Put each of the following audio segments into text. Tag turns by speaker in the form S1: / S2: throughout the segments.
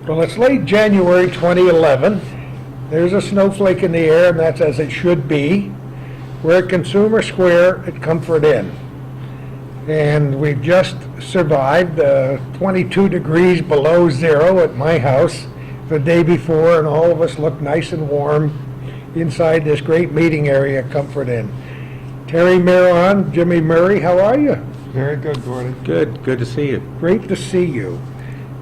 S1: Well, it's late January 2011. There's a snowflake in the air, and that's as it should be. We're at Consumer Square at Comfort Inn. And we've just survived 22 degrees below zero at my house the day before, and all of us look nice and warm inside this great meeting area at Comfort Inn. Terry Maron, Jimmy Murray, how are you?
S2: Very good, Gordy.
S3: Good to see you.
S1: Great to see you.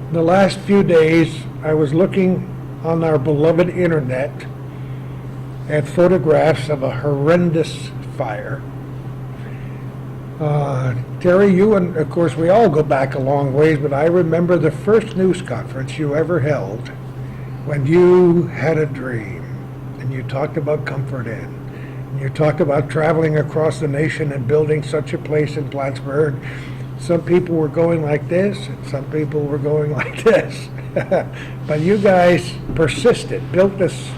S1: In the last few days, I was looking on our beloved internet at photographs of a horrendous fire. Terry, you and, of course, we all go back a long ways, but I remember the first news conference you ever held when you had a dream, and you talked about Comfort Inn, and you talked about traveling across the nation and building such a place in Plattsburgh. Some people were going like this, and some people were going like this. But you guys persisted, built this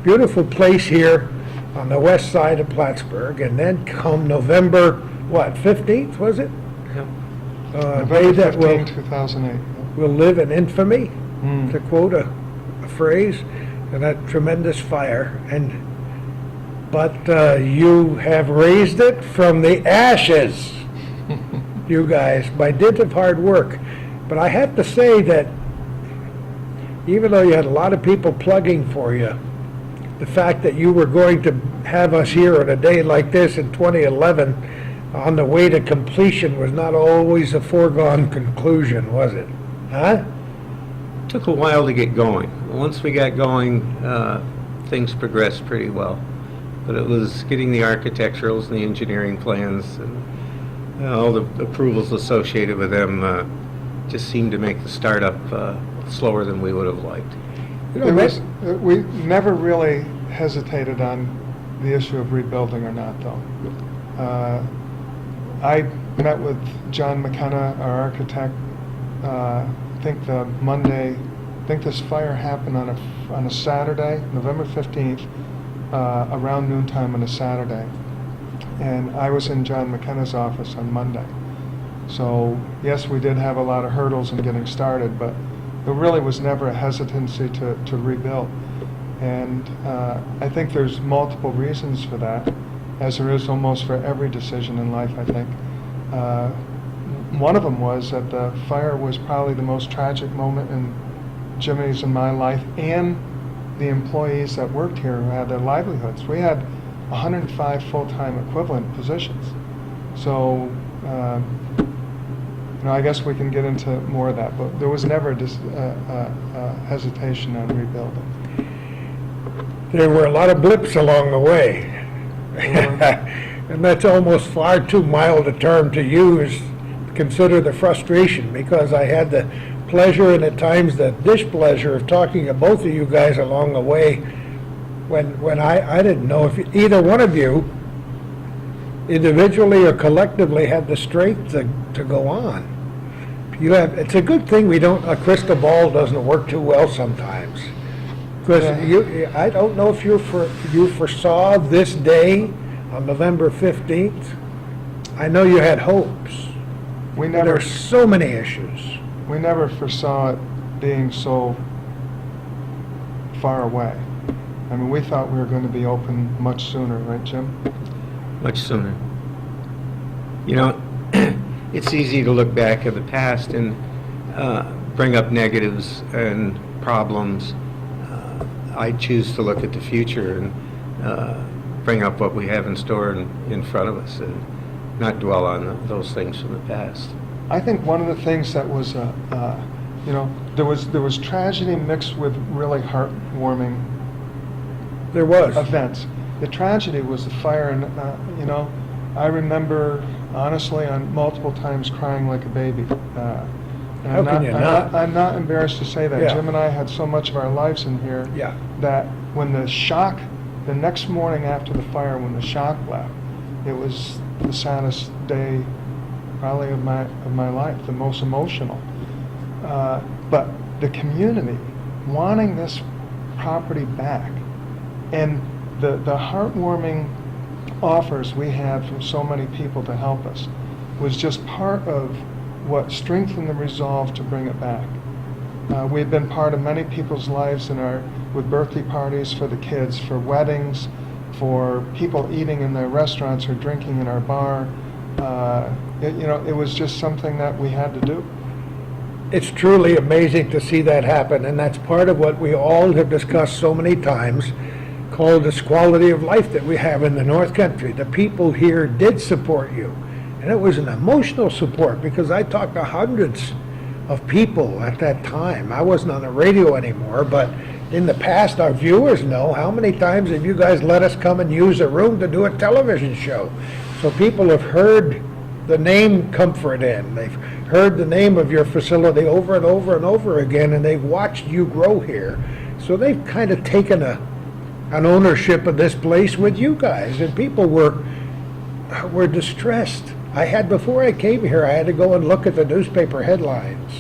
S1: beautiful place here on the west side of Plattsburgh, and then come November, 15th, was it?
S3: Yeah.
S1: Day
S2: November
S1: that
S2: 15, 2008.
S1: will live in infamy, to quote a phrase, and that tremendous fire. But you have raised it from the ashes, you guys, by dint of hard work. But I have to say that even though you had a lot of people plugging for you, the fact that you were going to have us here on a day like this in 2011 on the way to completion was not always a foregone conclusion, was it? Huh?
S3: Took a while to get going. Once we got going, things progressed pretty well. But it was getting the architecturals and the engineering plans and all the approvals associated with them just seemed to make the startup slower than we would have liked.
S1: You know,
S2: We never really hesitated on the issue of rebuilding or not, though. I met with John McKenna, our architect, I think this fire happened on a Saturday, November 15th, around noontime on a Saturday. And I was in John McKenna's office on Monday. So, yes, we did have a lot of hurdles in getting started, but there really was never a hesitancy to rebuild. And I think there's multiple reasons for that, as there is almost for every decision in life, I think. One of them was that the fire was probably the most tragic moment in Jimmy's and my life, and the employees that worked here who had their livelihoods. We had 105 full-time equivalent positions. So, I guess we can get into more of that, but there was never a hesitation on rebuilding.
S1: there were a lot of blips along the way. And that's almost far too mild a term to use. Consider the frustration, because I had the pleasure and at times the displeasure of talking to both of you guys along the way when I didn't know if either one of you individually or collectively had the strength to go on. It's a good thing a crystal ball doesn't work too well sometimes. Because I don't know if you foresaw this day on November 15th. I know you had hopes. There are so many issues.
S2: We never foresaw it being so far away. I mean, we thought we were going to be open much sooner, right, Jim?
S3: Much sooner. You know, it's easy to look back at the past and bring up negatives and problems. I choose to look at the future and bring up what we have in store in front of us and not dwell on those things from the past.
S2: I think one of the things that was, there was tragedy mixed with really heartwarming events. The tragedy was the fire, and I remember honestly on multiple times crying like a baby.
S1: How can you not?
S2: I'm not embarrassed to say that.
S1: Yeah.
S2: Jim and I had so much of our lives in here that when the next morning after the fire, when the shock left, it was the saddest day probably of my life, the most emotional. But the community wanting this property back, and the heartwarming offers we had from so many people to help us was just part of what strengthened the resolve to bring it back. We've been part of many people's lives with birthday parties for the kids, for weddings, for people eating in their restaurants or drinking in our bar. It was just something that we had to do.
S1: It's truly amazing to see that happen, and that's part of what we all have discussed so many times, called this quality of life that we have in the North Country. The people here did support you, and it was an emotional support, because I talked to hundreds of people at that time. I wasn't on the radio anymore, but in the past, our viewers know how many times have you guys let us come and use a room to do a television show. So people have heard the name Comfort Inn. They've heard the name of your facility over and over and over again, and they've watched you grow here. So they've kind of taken an ownership of this place with you guys, and people were distressed. Before I came here, I had to go and look at the newspaper headlines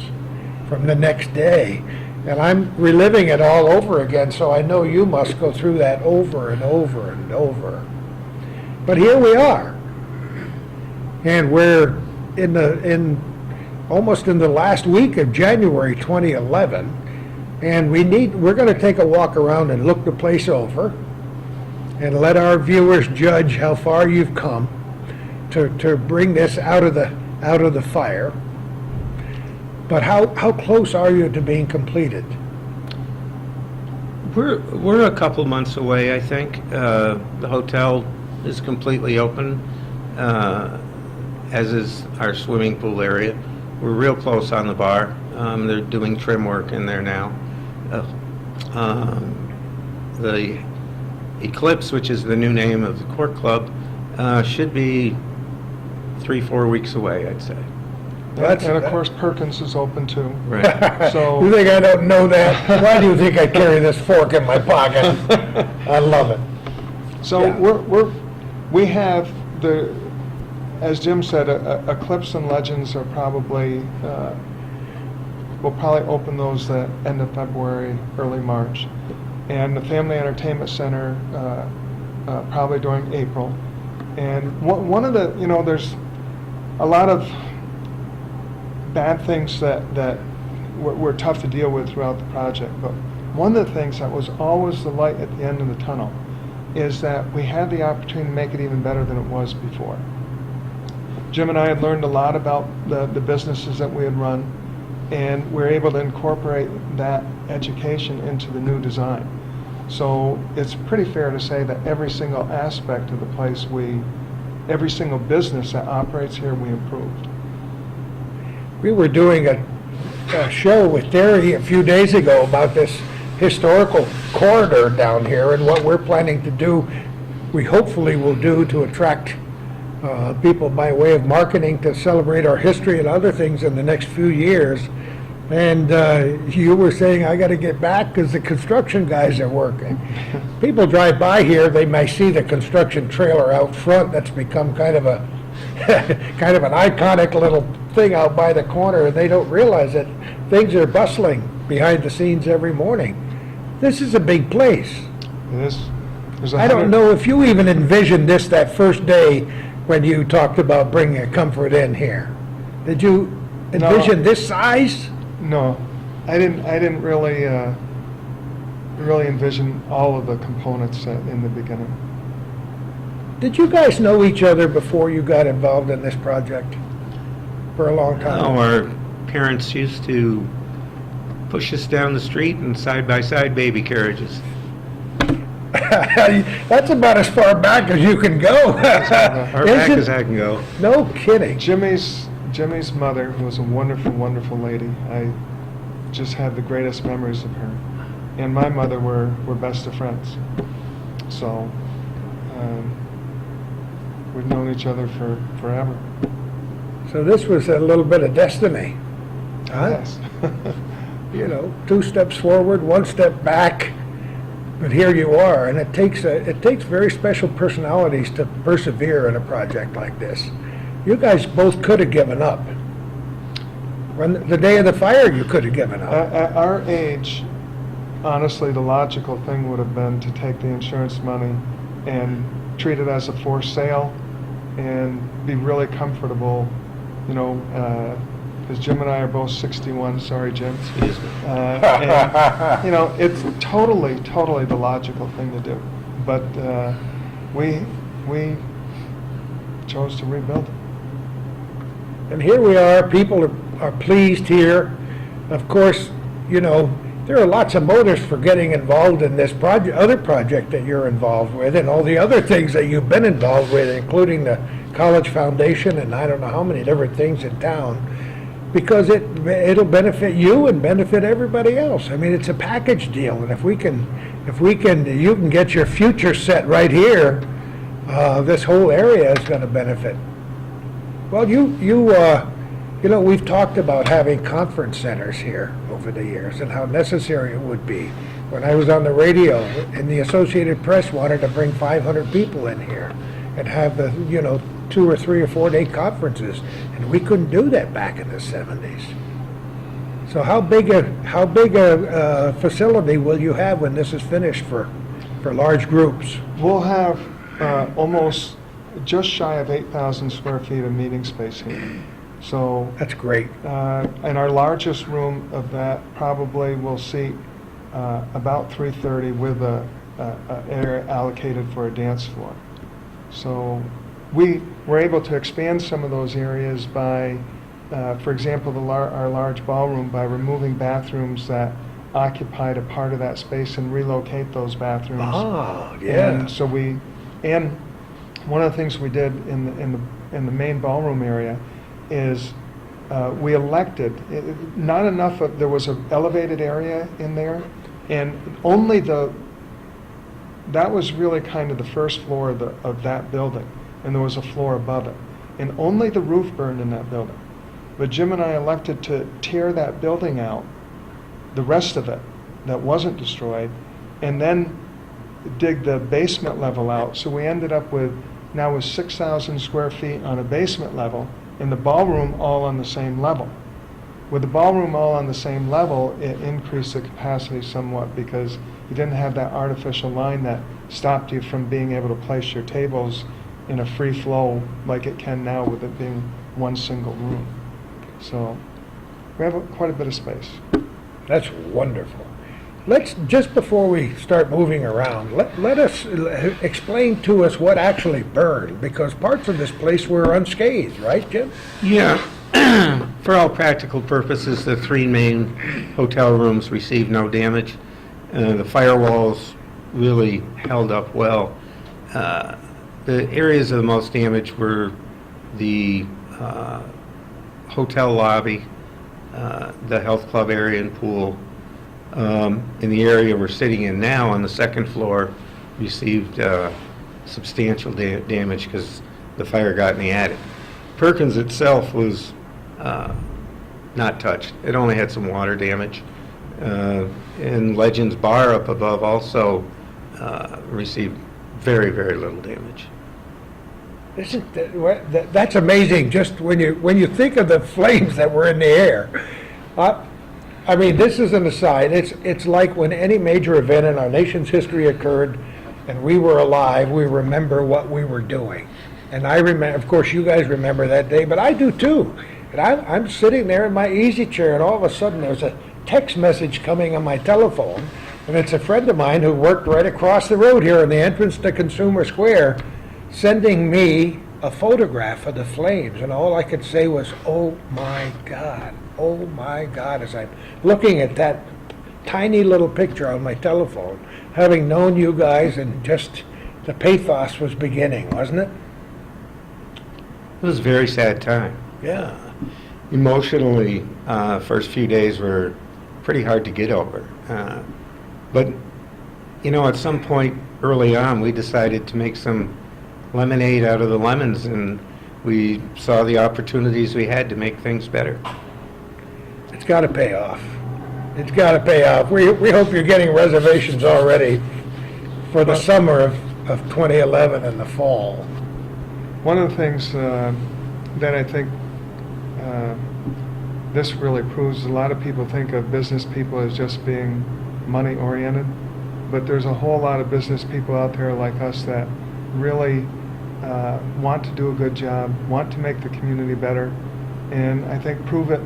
S1: from the next day, and I'm reliving it all over again, so I know you must go through that over and over and over. But here we are, and we're almost in the last week of January 2011, and we're going to take a walk around and look the place over and let our viewers judge how far you've come to bring this out of the fire. But how close are you to being completed?
S3: We're a couple months away, I think. The hotel is completely open, as is our swimming pool area. We're real close on the bar. They're doing trim work in there now. The Eclipse, which is the new name of the Court Club, should be 3-4 weeks away, I'd say.
S2: And of course, Perkins is open too.
S3: Right.
S2: So
S1: You think I don't know that? Why do you think I carry this fork in my pocket? I love it.
S2: So
S1: Yeah.
S2: we have as Jim said, Eclipse and Legends are probably, we'll probably open those the end of February, early March. And the Family Entertainment Center, probably during April. And one of the, there's a lot of bad things that were tough to deal with throughout the project. But one of the things that was always the light at the end of the tunnel is that we had the opportunity to make it even better than it was before. Jim and I had learned a lot about the businesses that we had run, and we're able to incorporate that education into the new design. So it's pretty fair to say that every single aspect of the place, every single business that operates here, we improved.
S1: We were doing a show with Terry a few days ago about this historical corridor down here and what we're planning to do, we hopefully will do to attract people by way of marketing to celebrate our history and other things in the next few years. And you were saying, I got to get back because the construction guys are working. People drive by here, they may see the construction trailer out front that's become kind of an iconic little thing out by the corner, and they don't realize that things are bustling behind the scenes every morning. This is a big place.
S2: It is.
S1: I don't know if you even envisioned this that first day when you talked about bringing a Comfort Inn here. Did you envision this size?
S2: No, I didn't really envision all of the components in the beginning.
S1: Did you guys know each other before you got involved in this project for a long time?
S3: No, our parents used to push us down the street in side-by-side baby carriages.
S1: That's about as far back as you can go.
S3: Far back as I can go.
S1: No kidding.
S2: Jimmy's mother, who was a wonderful, wonderful lady. I just had the greatest memories of her. And my mother were best of friends. So we've known each other for forever.
S1: So this was a little bit of destiny. Huh?
S2: Yes.
S1: 2 steps forward, 1 step back, but here you are, and it takes very special personalities to persevere in a project like this. You guys both could have given up. When the day of the fire, you could have given up.
S2: At our age, honestly, the logical thing would have been to take the insurance money and treat it as a forced sale and be really comfortable, because Jim and I are both 61, sorry, Jim.
S3: Excuse me.
S2: And, you know, it's totally the logical thing to do. But we chose to rebuild it.
S1: And here we are, people are pleased here. Of course, you know, there are lots of motives for getting involved in this project, other project that you're involved with, and all the other things that you've been involved with, including the College Foundation and I don't know how many different things in town, because it'll benefit you and benefit everybody else. I mean, it's a package deal, and if we can, you can get your future set right here, this whole area is going to benefit. Well, you know, we've talked about having conference centers here over the years and how necessary it would be. When I was on the radio, and the Associated Press wanted to bring 500 people in here and have the, you know, 2 or 3 or 4 day conferences, and we couldn't do that back in the 70s. So how big a facility will you have when this is finished for large groups?
S2: We'll have almost just shy of 8,000 square feet of meeting space here. So,
S1: That's great.
S2: and our largest room of that probably will seat about 330 with a area allocated for a dance floor. So we were able to expand some of those areas by, for example, our large ballroom, by removing bathrooms that occupied a part of that space and relocate those bathrooms.
S1: Ah, yeah.
S2: And so and one of the things we did in the main ballroom area is we elected, not enough of, there was an elevated area in there, and only that was really kind of the first floor of that building, and there was a floor above it, and only the roof burned in that building. But Jim and I elected to tear that building out, the rest of it that wasn't destroyed, and then dig the basement level out. So we ended up with 6,000 square feet on a basement level, and the ballroom all on the same level. With the ballroom all on the same level, it increased the capacity somewhat because you didn't have that artificial line that stopped you from being able to place your tables in a free flow like it can now with it being one single room. So we have quite a bit of space.
S1: That's wonderful. Let's, just before we start moving around, let us explain to us what actually burned, because parts of this place were unscathed, right, Jim?
S3: Yeah. For all practical purposes, the 3 main hotel rooms received no damage. The firewalls really held up well. The areas of the most damage were the hotel lobby, the health club area and pool. In the area we're sitting in now on the 2nd floor received substantial damage because the fire got in the attic. Perkins itself was not touched. It only had some water damage. And Legends Bar up above also received very, very little damage.
S1: Isn't that's amazing, just when you think of the flames that were in the air. I mean, this is an aside. It's like when any major event in our nation's history occurred and we were alive, we remember what we were doing. And I remember, of course, you guys remember that day, but I do too. And I'm sitting there in my easy chair, and all of a sudden there's a text message coming on my telephone, and it's a friend of mine who worked right across the road here in the entrance to Consumer Square, sending me a photograph of the flames, and all I could say was, oh my God, as I'm looking at that tiny little picture on my telephone, having known you guys, and just the pathos was beginning, wasn't it?
S3: It was a very sad time.
S1: Yeah.
S3: Emotionally, first few days were pretty hard to get over. But, you know, at some point early on, we decided to make some lemonade out of the lemons, and we saw the opportunities we had to make things better.
S1: It's got to pay off. It's got to pay off. We hope you're getting reservations already for the summer of 2011 and the fall.
S2: One of the things that I think this really proves, a lot of people think of business people as just being money oriented, but there's a whole lot of business people out there like us that really want to do a good job, want to make the community better, and I think prove it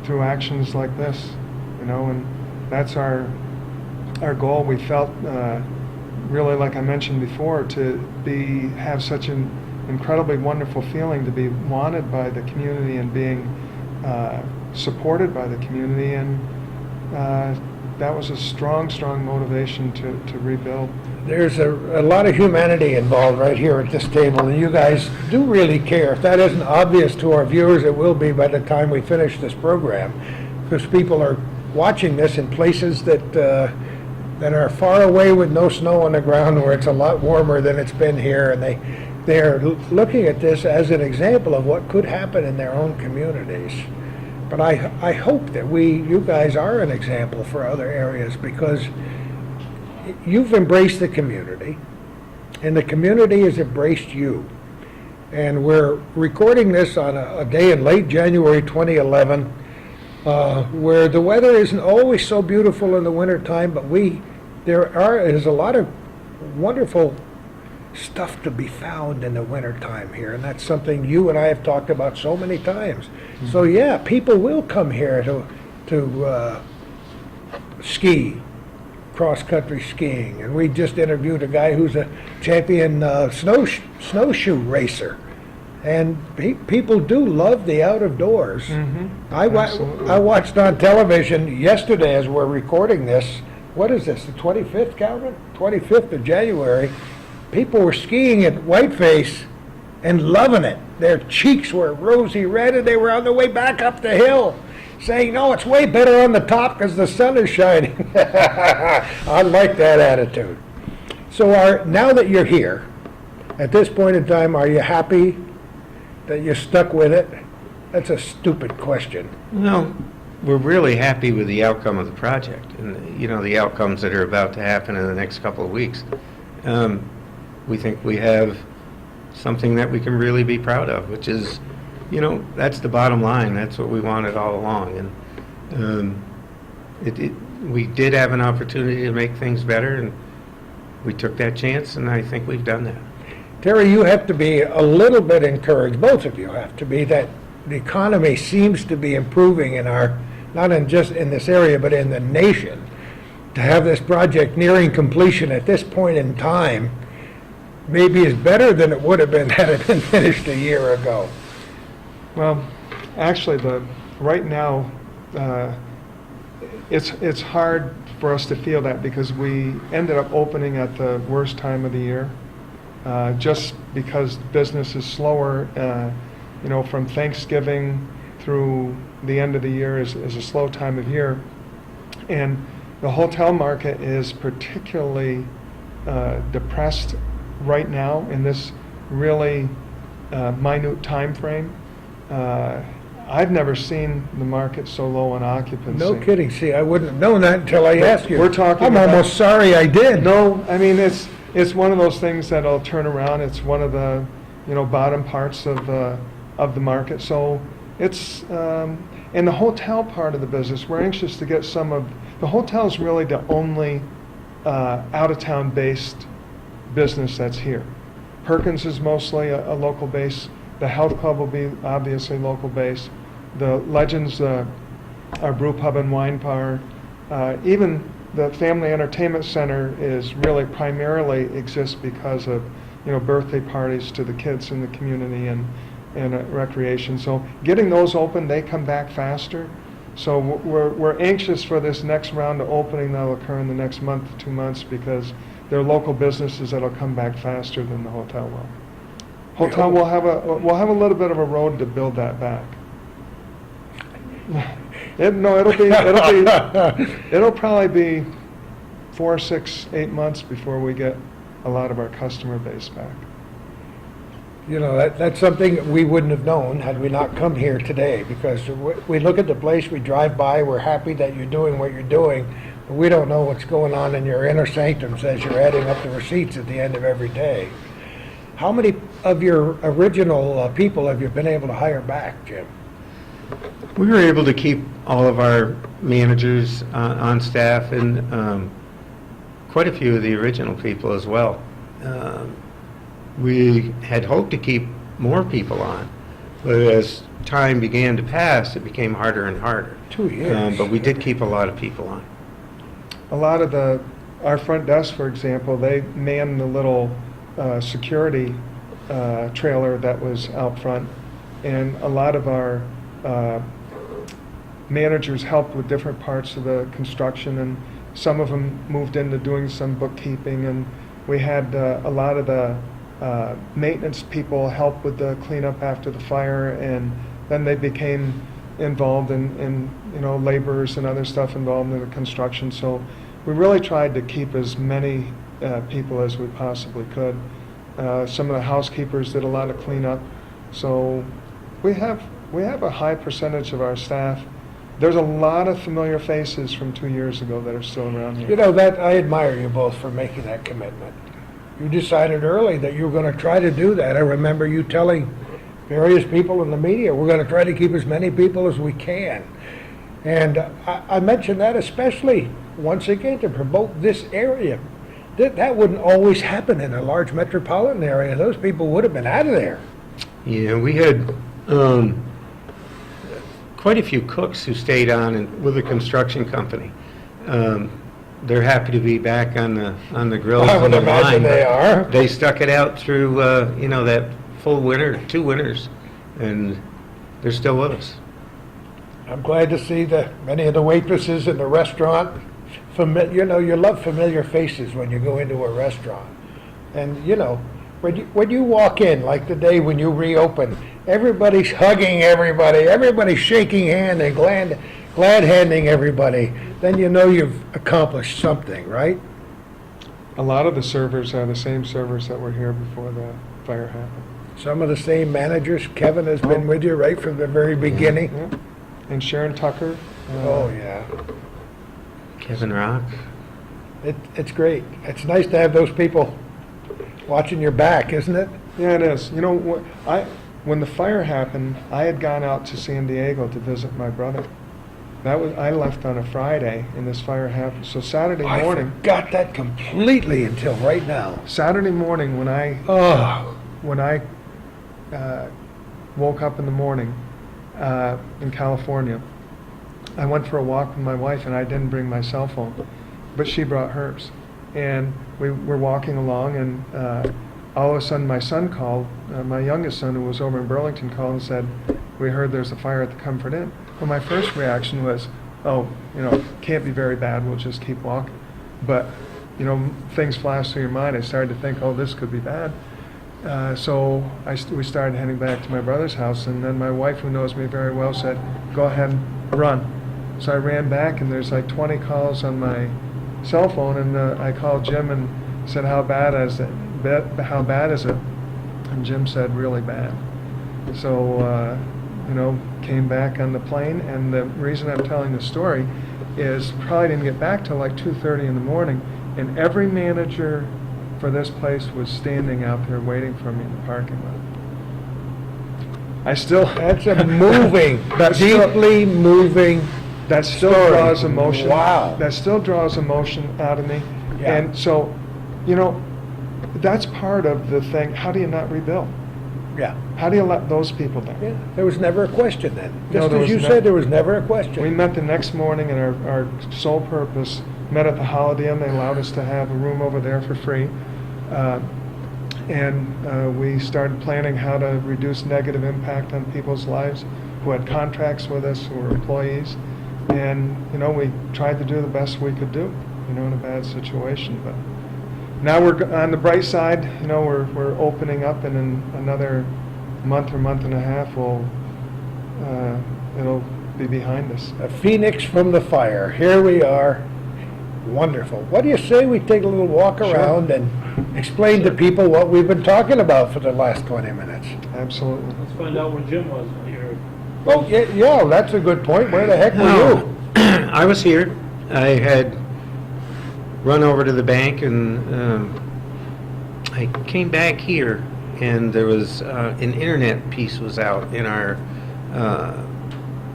S2: through actions like this, and that's our goal. We felt really, like I mentioned before, to have such an incredibly wonderful feeling to be wanted by the community and being supported by the community, and that was a strong motivation to rebuild.
S1: There's a lot of humanity involved right here at this table, and you guys do really care. If that isn't obvious to our viewers, it will be by the time we finish this program, because people are watching this in places that are far away with no snow on the ground, where it's a lot warmer than it's been here, and they're looking at this as an example of what could happen in their own communities. But I hope that you guys are an example for other areas, because you've embraced the community, and the community has embraced you. And we're recording this on a day in late January 2011, where the weather isn't always so beautiful in the wintertime, but there's a lot of wonderful stuff to be found in the wintertime here, and that's something you and I have talked about so many times. Mm-hmm. So yeah, people will come here to ski, cross-country skiing, and we just interviewed a guy who's a champion snowshoe racer, and people do love the out of doors.
S2: Mm-hmm.
S1: I watched on television yesterday, as we're recording this, what is this, the 25th, Calvin? 25th of January. People were skiing at Whiteface and loving it. Their cheeks were rosy red, and they were on their way back up the hill, saying, no, it's way better on the top because the sun is shining. I like that attitude. So now that you're here, at this point in time, are you happy that you stuck with it? That's a stupid question.
S3: No, we're really happy with the outcome of the project, and the outcomes that are about to happen in the next couple of weeks. We think we have something that we can really be proud of, which is, that's the bottom line. That's what we wanted all along. And we did have an opportunity to make things better, and we took that chance, and I think we've done that.
S1: Terry, you have to be a little bit encouraged, both of you have to be, that the economy seems to be improving not in just in this area, but in the nation. To have this project nearing completion at this point in time maybe is better than it would have been had it been finished a year ago.
S2: Well, actually, right now, it's hard for us to feel that, because we ended up opening at the worst time of the year, just because business is slower. From Thanksgiving through the end of the year is a slow time of year, and the hotel market is particularly depressed right now in this really minute time frame. I've never seen the market so low on occupancy.
S1: No kidding. See, I wouldn't have known that until I asked you.
S2: We're talking
S1: I'm
S2: about,
S1: almost sorry I did.
S2: No, I mean, it's one of those things that'll turn around. It's one of the bottom parts of the market. So it's in the hotel part of the business, we're anxious to get the hotel is really the only out-of-town based business that's here. Perkins is mostly a local base. The health club will be obviously local base. The Legends, our brew pub and wine bar, even the family entertainment center is really primarily exists because of birthday parties to the kids in the community and recreation. So getting those open, they come back faster. So we're anxious for this next round of opening that will occur in the next month to 2 months, because they're local businesses that'll come back faster than the hotel will. Hotel will have a little bit of a road to build that back. It'll probably be 4, 6, 8 months before we get a lot of our customer base back.
S1: That's something we wouldn't have known had we not come here today, because we look at the place, we drive by, we're happy that you're doing what you're doing, but we don't know what's going on in your inner sanctums as you're adding up the receipts at the end of every day. How many of your original people have you been able to hire back, Jim?
S3: We were able to keep all of our managers on staff, and quite a few of the original people as well. We had hoped to keep more people on, but as time began to pass, it became harder and harder.
S1: 2 years.
S3: But we did keep a lot of people on.
S2: A lot of our front desk, for example, they manned the little security trailer that was out front, and a lot of our managers helped with different parts of the construction, and some of them moved into doing some bookkeeping, and we had a lot of the maintenance people help with the cleanup after the fire, and then they became involved in laborers and other stuff involved in the construction. So we really tried to keep as many people as we possibly could. Some of the housekeepers did a lot of cleanup. So we have a high percentage of our staff. There's a lot of familiar faces from 2 years ago that are still around here.
S1: That I admire you both for making that commitment. You decided early that you were going to try to do that. I remember you telling various people in the media, we're going to try to keep as many people as we can. And I mentioned that especially, once again, to promote this area. That wouldn't always happen in a large metropolitan area. Those people would have been out of there.
S3: Yeah, we had quite a few cooks who stayed on with the construction company. They're happy to be back on the grills
S1: I
S3: and
S1: would
S3: the
S1: imagine
S3: line.
S1: they are.
S3: They stuck it out through that full winter, 2 winters, and they're still with us.
S1: I'm glad to see that many of the waitresses in the restaurant, you love familiar faces when you go into a restaurant. And, when you walk in, like the day when you reopen, everybody's hugging everybody, everybody's shaking hand and glad handing everybody, then you know you've accomplished something, right?
S2: A lot of the servers are the same servers that were here before the fire happened.
S1: Some of the same managers. Kevin has been with you right from the very beginning.
S2: Yeah. And Sharon Tucker.
S1: Oh, yeah.
S3: Kevin Rock.
S1: It's great. It's nice to have those people watching your back, isn't it?
S2: Yeah, it is. When the fire happened, I had gone out to San Diego to visit my brother. I left on a Friday, and this fire happened. So Saturday morning.
S1: I forgot that completely until right now.
S2: Saturday morning, when I woke up in the morning in California, I went for a walk with my wife, and I didn't bring my cell phone, but she brought hers. And we were walking along, and all of a sudden my son called, my youngest son, who was over in Burlington, called and said, "We heard there's a fire at the Comfort Inn." Well, my first reaction was, can't be very bad, we'll just keep walking. But, things flash through your mind. I started to think, this could be bad. So we started heading back to my brother's house, and then my wife, who knows me very well, said, "Go ahead and run." So I ran back, and there's like 20 calls on my cell phone, and I called Jim and said, how bad is it? And Jim said, really bad. So, came back on the plane, and the reason I'm telling the story is probably didn't get back till like 2:30 in the morning, and every manager for this place was standing out there waiting for me in the parking lot.
S1: That's a moving,
S2: That's
S1: deeply moving.
S2: That still
S1: story.
S2: draws emotion.
S1: Wow.
S2: That still draws emotion out of me.
S1: Yeah.
S2: And so, that's part of the thing. How do you not rebuild?
S1: Yeah.
S2: How do you let those people down?
S1: Yeah. There was never a question then.
S2: No,
S1: Just
S2: there
S1: as you
S2: was
S1: said, there was never a question.
S2: We met the next morning, and our sole purpose met at the Holiday Inn. They allowed us to have a room over there for free. And we started planning how to reduce negative impact on people's lives who had contracts with us, who were employees. And, we tried to do the best we could do, in a bad situation. But now we're on the bright side, we're opening up, and in another month or month and a half, it'll be behind us.
S1: A phoenix from the fire. Here we are. Wonderful. What do you say we take a little walk
S2: Sure.
S1: around and explain to people what we've been talking about for the last 20 minutes?
S2: Absolutely.
S4: Let's find out where Jim was here.
S1: Oh, yeah, that's a good point. Where the heck were you?
S3: I was here. I had run over to the bank, and I came back here, and there was an internet piece was out in our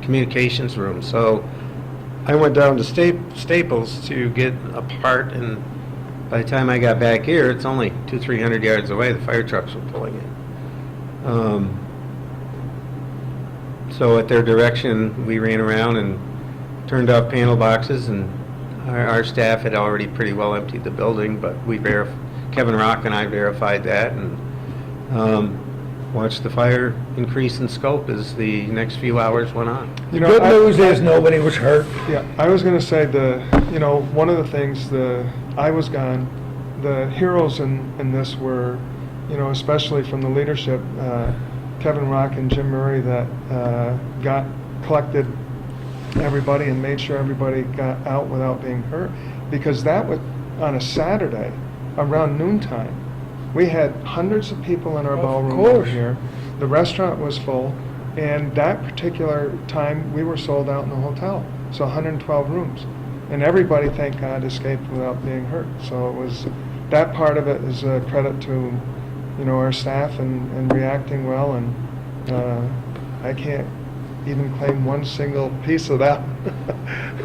S3: communications room. So I went down to Staples to get a part, and by the time I got back here, it's only 200-300 yards away. The fire trucks were pulling in. So at their direction, we ran around and turned off panel boxes, and our staff had already pretty well emptied the building, but Kevin Rock and I verified that, and watched the fire increase in scope as the next few hours went on.
S2: You
S1: Good news is nobody was hurt.
S2: Yeah, I was going to say one of the things, I was gone, the heroes in this were, especially from the leadership, Kevin Rock and Jim Murray, that collected everybody and made sure everybody got out without being hurt, because that was on a Saturday around noontime. We had hundreds of people in our ballroom over here. The restaurant was full, and that particular time we were sold out in the hotel, so 112 rooms, and everybody, thank God, escaped without being hurt. So it was, that part of it is a credit to our staff and reacting well, and I can't even claim one single piece of that.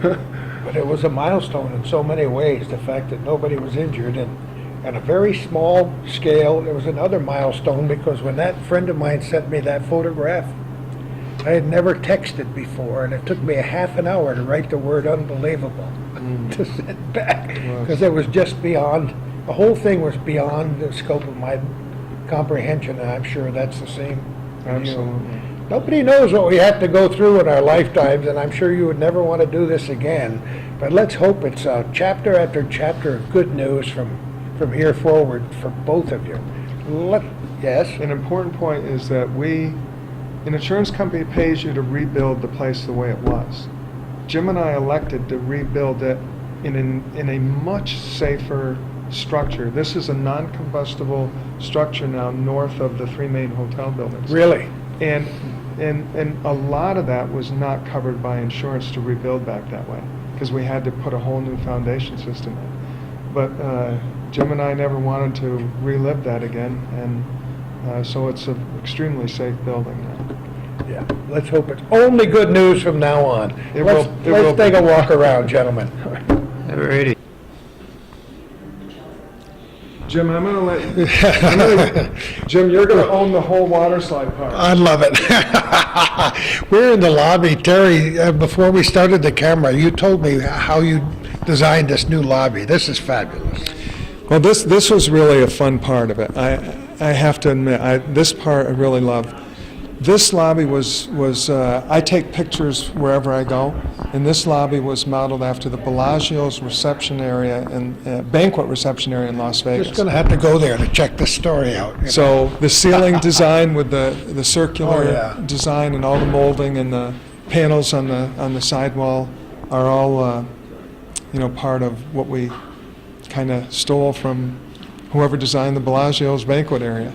S1: But it was a milestone in so many ways, the fact that nobody was injured, and on a very small scale, there was another milestone, because when that friend of mine sent me that photograph, I had never texted before, and it took me a half an hour to write the word unbelievable to send back, because it was just beyond, the whole thing was beyond the scope of my comprehension, and I'm sure that's the same for you.
S2: Absolutely.
S1: Nobody knows what we have to go through in our lifetimes, and I'm sure you would never want to do this again, but let's hope it's chapter after chapter of good news from here forward for both of you. Yes?
S2: An important point is that an insurance company pays you to rebuild the place the way it was. Jim and I elected to rebuild it in a much safer structure. This is a non-combustible structure now north of the three main hotel buildings.
S1: Really?
S2: And a lot of that was not covered by insurance to rebuild back that way, because we had to put a whole new foundation system in. But Jim and I never wanted to relive that again, and so it's an extremely safe building now.
S1: Yeah. Let's hope it's only good news from now on.
S2: It
S1: Let's
S2: will
S1: take a walk around, gentlemen.
S3: Alrighty.
S2: Jim, Jim, you're going to own the whole water slide park.
S1: I love it. We're in the lobby. Terry, before we started the camera, you told me how you designed this new lobby. This is fabulous.
S2: Well, this was really a fun part of it. I have to admit, this part I really love. This lobby was I take pictures wherever I go, and this lobby was modeled after the Bellagio's reception area and banquet reception area in Las Vegas.
S1: Just going to have to go there to check this story out.
S2: So the ceiling design with the circular design and all the molding and the panels on the sidewall are all part of what we kind of stole from whoever designed the Bellagio's banquet area.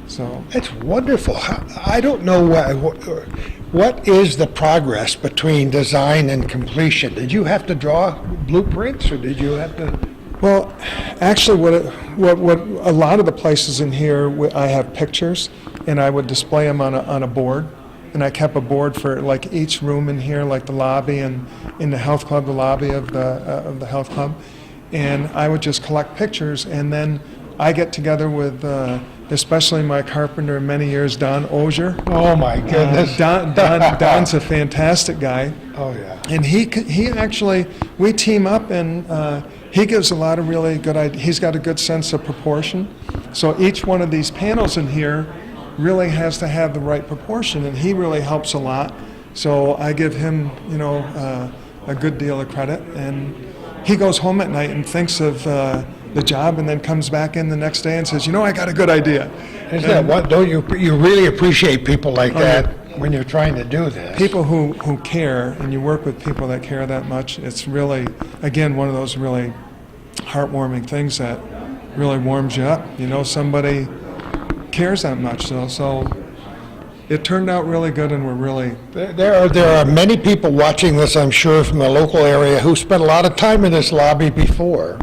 S2: So
S1: It's wonderful. I don't know what is the progress between design and completion. Did you have to draw blueprints, or did you have to?
S2: Well, actually, what a lot of the places in here, I have pictures, and I would display them on a board, and I kept a board for like each room in here, like the lobby and in the health club, the lobby of the health club, and I would just collect pictures, and then I get together with especially my carpenter of many years, Don Ozier.
S1: Oh my goodness!
S2: Don's a fantastic guy.
S1: Oh yeah.
S2: And he actually, we team up, and he gives a lot of really good ideas. He's got a good sense of proportion. So each one of these panels in here really has to have the right proportion, and he really helps a lot. So I give him, a good deal of credit. And he goes home at night and thinks of the job, and then comes back in the next day and says, I got a good idea.
S1: Isn't that what? Don't you really appreciate people like that when you're trying to do this?
S2: People who care, and you work with people that care that much, it's really, again, one of those really heartwarming things that really warms you up. Somebody cares that much. So it turned out really good, and we're really...
S1: There are many people watching this, I'm sure, from the local area who spent a lot of time in this lobby before,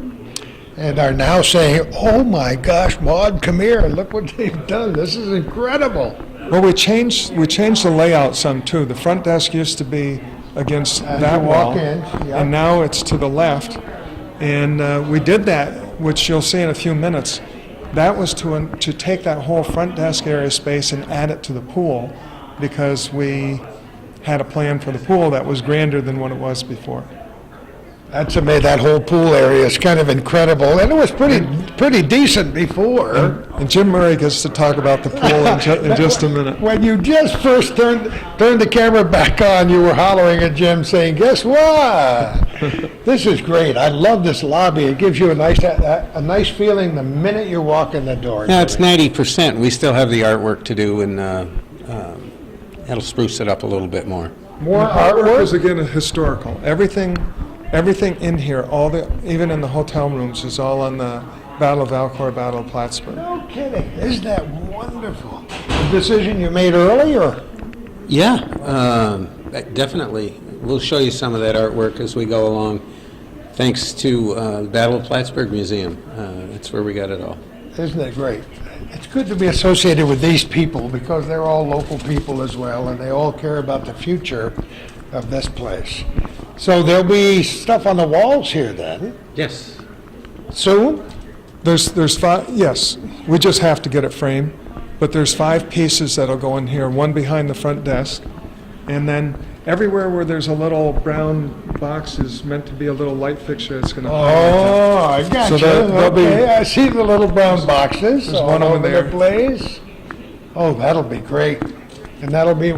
S1: and are now saying, oh my gosh, Maud, come here, and look what they've done. This is incredible.
S2: Well, we changed the layout some too. The front desk used to be against that wall, and now it's to the left. And we did that, which you'll see in a few minutes. That was to take that whole front desk area space and add it to the pool, because we had a plan for the pool that was grander than what it was before.
S1: That's made that whole pool area is kind of incredible, and it was pretty decent before.
S2: And Jim Murray gets to talk about the pool in just a minute.
S1: When you just first turned the camera back on, you were hollering at Jim saying, "Guess what? This is great. I love this lobby. It gives you a nice feeling the minute you walk in the door."
S4: No, it's 90%. We still have the artwork to do, and that'll spruce it up a little bit more.
S1: More
S2: Artwork is
S1: artwork?
S2: again historical. Everything in here, even in the hotel rooms, is all on the Battle of Alcor, Battle of Plattsburgh.
S1: No kidding. Isn't that wonderful? A decision you made early, or?
S4: Yeah, definitely. We'll show you some of that artwork as we go along. Thanks to the Battle of Plattsburgh Museum. That's where we got it all.
S1: Isn't it great? It's good to be associated with these people because they're all local people as well, and they all care about the future of this place. So there'll be stuff on the walls here then,
S4: Yes.
S1: soon?
S2: There's five. Yes, we just have to get it framed. But there's 5 pieces that'll go in here. One behind the front desk, and then everywhere where there's a little brown box is meant to be a little light fixture. It's going to.
S1: Oh, I got
S2: So
S1: you.
S2: there'll be-
S1: Okay, I see the little brown boxes
S2: There's
S1: all
S2: one over
S1: over
S2: there.
S1: the place. Oh, that'll be great. And that'll be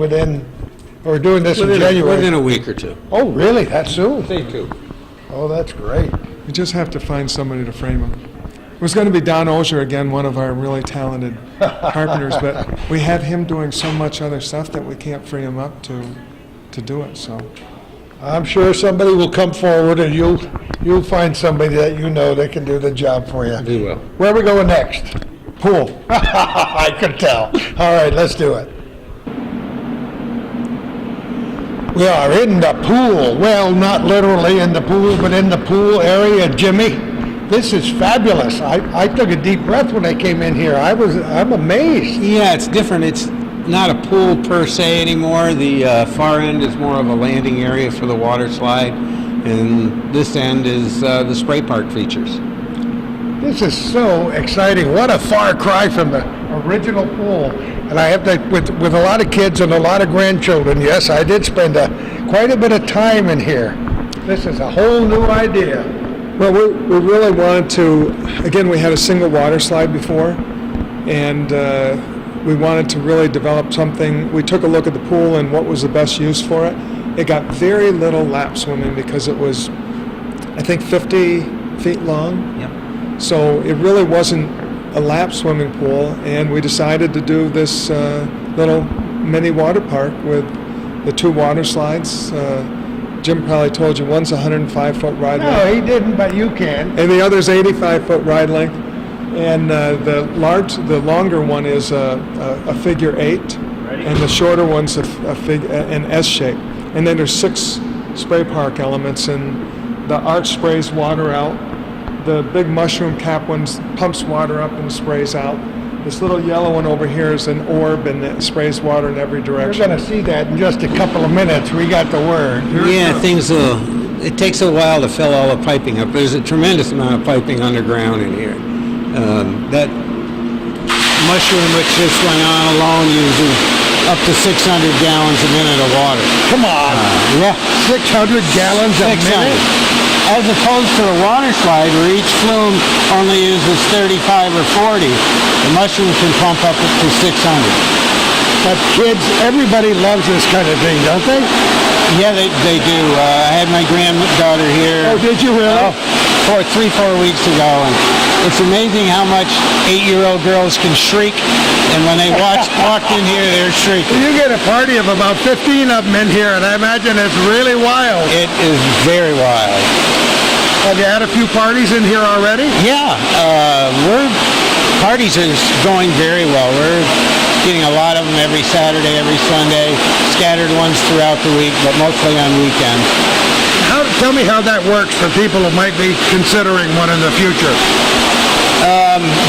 S1: we're doing this in January.
S4: Within a week or two.
S1: Oh, really? That soon?
S4: Say two.
S1: Oh, that's great.
S2: We just have to find somebody to frame them. It was going to be Don Ozier again, one of our really talented carpenters, but we have him doing so much other stuff that we can't free him up to do it. So
S1: I'm sure somebody will come forward and you'll find somebody that you know that can do the job for you.
S4: We will.
S1: Where are we going next?
S2: pool.
S1: I could tell. All right, let's do it. We are in the pool. Well, not literally in the pool, but in the pool area, Jimmy. This is fabulous. I took a deep breath when I came in here. I'm amazed.
S4: Yeah, it's different. It's not a pool per se anymore. The far end is more of a landing area for the water slide, and this end is the spray park features.
S1: This is so exciting. What a far cry from the original pool. And I have to, with a lot of kids and a lot of grandchildren, yes, I did spend quite a bit of time in here. This is a whole new idea.
S2: Well, we really wanted to, again, we had a single water slide before, and we wanted to really develop something. We took a look at the pool and what was the best use for it. It got very little lap swimming because it was, I think, 50 feet long.
S4: Yep.
S2: So it really wasn't a lap swimming pool, and we decided to do this little mini water park with the two water slides. Jim probably told you one's 105-foot ride length.
S1: No, he didn't, but you can.
S2: And the other's 85-foot ride length, and the longer one is a figure 8, and the shorter one's an S shape. And then there's 6 spray park elements, and the arch sprays water out. The big mushroom cap one pumps water up and sprays out. This little yellow one over here is an orb, and it sprays water in every
S1: We're
S2: direction.
S1: going to see that in just a couple of minutes. We got the word.
S4: Yeah, it takes a while to fill all the piping up. There's a tremendous amount of piping underground in here. That mushroom which this went on alone uses up to 600 gallons a minute of water.
S1: Come on.
S4: Yeah.
S1: 600 gallons a
S4: 600.
S1: minute?
S4: As opposed to the water slide where each flume only uses 35 or 40, the mushroom can pump up to 600.
S1: But kids, everybody loves this kind of thing, don't they?
S4: Yeah, they do. I had my granddaughter here.
S1: Oh, did you really?
S4: 3-4 weeks ago, and it's amazing how much 8-year-old girls can shriek, and when they walked in here, they're shrieking.
S1: You get a party of about 15 of them in here, and I imagine it's really wild.
S4: It is very wild.
S1: Have you had a few parties in here already?
S4: Yeah, parties are going very well. We're getting a lot of them every Saturday, every Sunday, scattered ones throughout the week, but mostly on weekends.
S1: Tell me how that works for people who might be considering one in the future.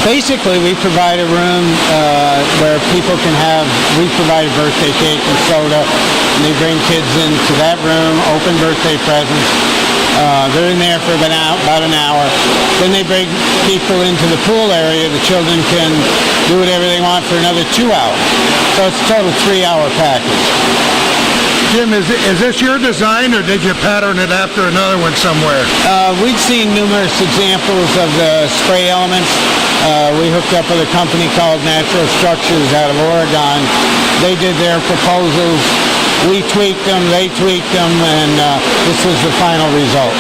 S4: Basically, we provide a room where people can we provide a birthday cake and soda, and they bring kids into that room, open birthday presents. They're in there for about an hour. Then they bring people into the pool area. The children can do whatever they want for another 2 hours. So it's a total 3-hour package.
S1: Jim, is this your design, or did you pattern it after another one somewhere?
S4: We'd seen numerous examples of the spray elements. We hooked up with a company called Natural Structures out of Oregon. They did their proposals. We tweaked them, they tweaked them, and this was the final result.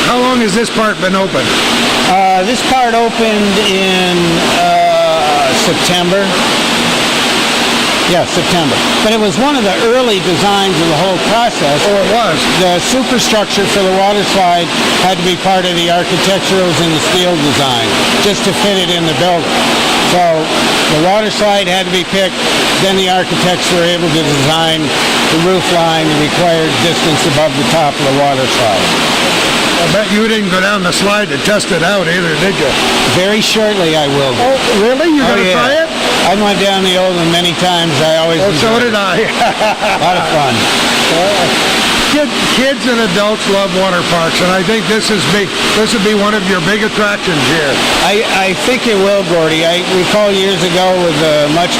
S1: How long has this part been open?
S4: This part opened in September. Yeah, September. But it was one of the early designs of the whole process.
S1: Oh, it was.
S4: The superstructure for the water slide had to be part of the architecturals and the steel design, just to fit it in the building. So the water slide had to be picked, then the architects were able to design the roof line, the required distance above the top of the water slide.
S1: I bet you didn't go down the slide to test it out either, did you?
S4: Very shortly I will.
S1: Oh, really? You're going to
S4: yeah.
S1: try it?
S4: I went down the old one many times. I always
S1: So
S4: enjoyed
S1: did I.
S4: A lot of fun.
S1: Kids and adults love water parks, and I think this would be one of your big attractions here.
S4: I think it will, Gordy. I recall years ago with a much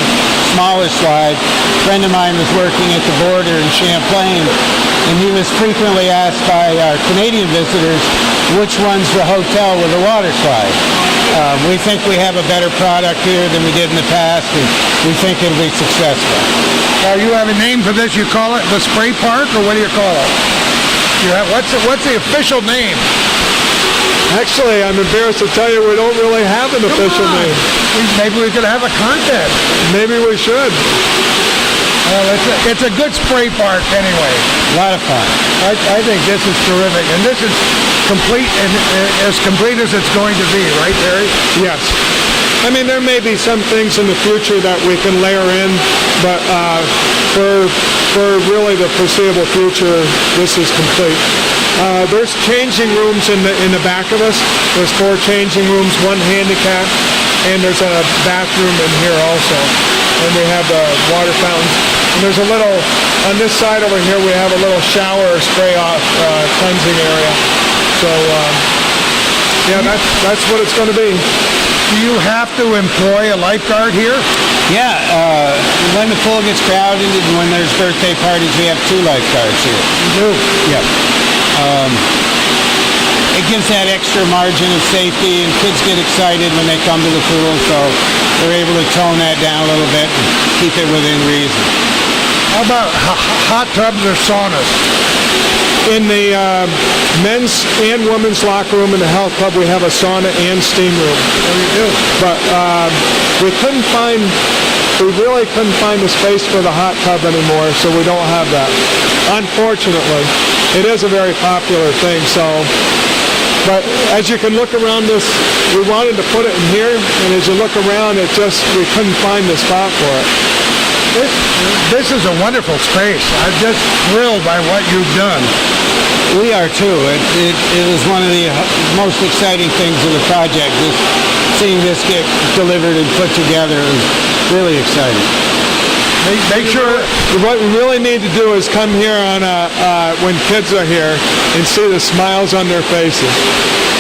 S4: smaller slide, a friend of mine was working at the border in Champlain, and he was frequently asked by our Canadian visitors which one's the hotel with the water slide. We think we have a better product here than we did in the past, and we think it'll be successful.
S1: Now, you have a name for this. You call it the Spray Park, or what do you call it? What's the official name?
S2: Actually, I'm embarrassed to tell you we don't really have an official name.
S1: Maybe we could have a contest.
S2: Maybe we should.
S1: Well, it's a good spray park anyway.
S4: A lot of fun.
S1: I think this is terrific, and this is complete, and as complete as it's going to be, right, Terry?
S2: Yes. I mean, there may be some things in the future that we can layer in, but for really the foreseeable future, this is complete. There's changing rooms in the back of us. There's 4 changing rooms, 1 handicap, and there's a bathroom in here also. And we have the water fountains. And there's a little, on this side over here, we have a little shower or spray off cleansing area. So, yeah, that's what it's going to be.
S1: Do you have to employ a lifeguard here?
S4: Yeah, when the pool gets crowded and when there's birthday parties, we have 2 lifeguards here.
S1: You do?
S4: Yep. It gives that extra margin of safety, and kids get excited when they come to the pool, so they're able to tone that down a little bit and keep it within reason.
S1: How about hot tubs or saunas?
S2: In the men's and women's locker room in the health club, we have a sauna and steam room.
S1: Oh, you do?
S2: But we really couldn't find the space for the hot tub anymore, so we don't have that. Unfortunately, it is a very popular thing, so. But as you can look around this, we wanted to put it in here, and as you look around, we couldn't find the spot for it.
S1: This is a wonderful space. I'm just thrilled by what you've done.
S4: We are too. It was one of the most exciting things of the project, is seeing this get delivered and put together. It was really exciting.
S2: Make sure what we really need to do is come here on when kids are here and see the smiles on their faces.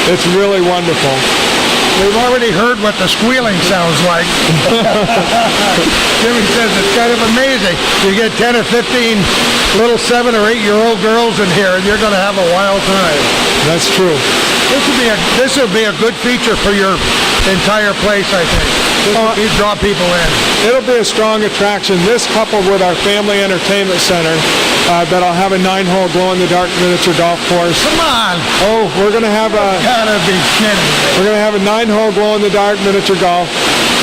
S2: It's really wonderful.
S1: We've already heard what the squealing sounds like. Jimmy says it's kind of amazing. You get 10 or 15 little 7 or 8-year-old girls in here, and you're going to have a wild time.
S2: That's true.
S1: This would be a good feature for your entire place, I think. You draw people in.
S2: It'll be a strong attraction. This coupled with our family entertainment center that'll have a 9-hole glow-in-the-dark miniature golf course.
S1: Come on.
S2: Oh, we're going to have
S1: Gotta be kidding.
S2: We're going to have a 9-hole glow-in-the-dark miniature golf.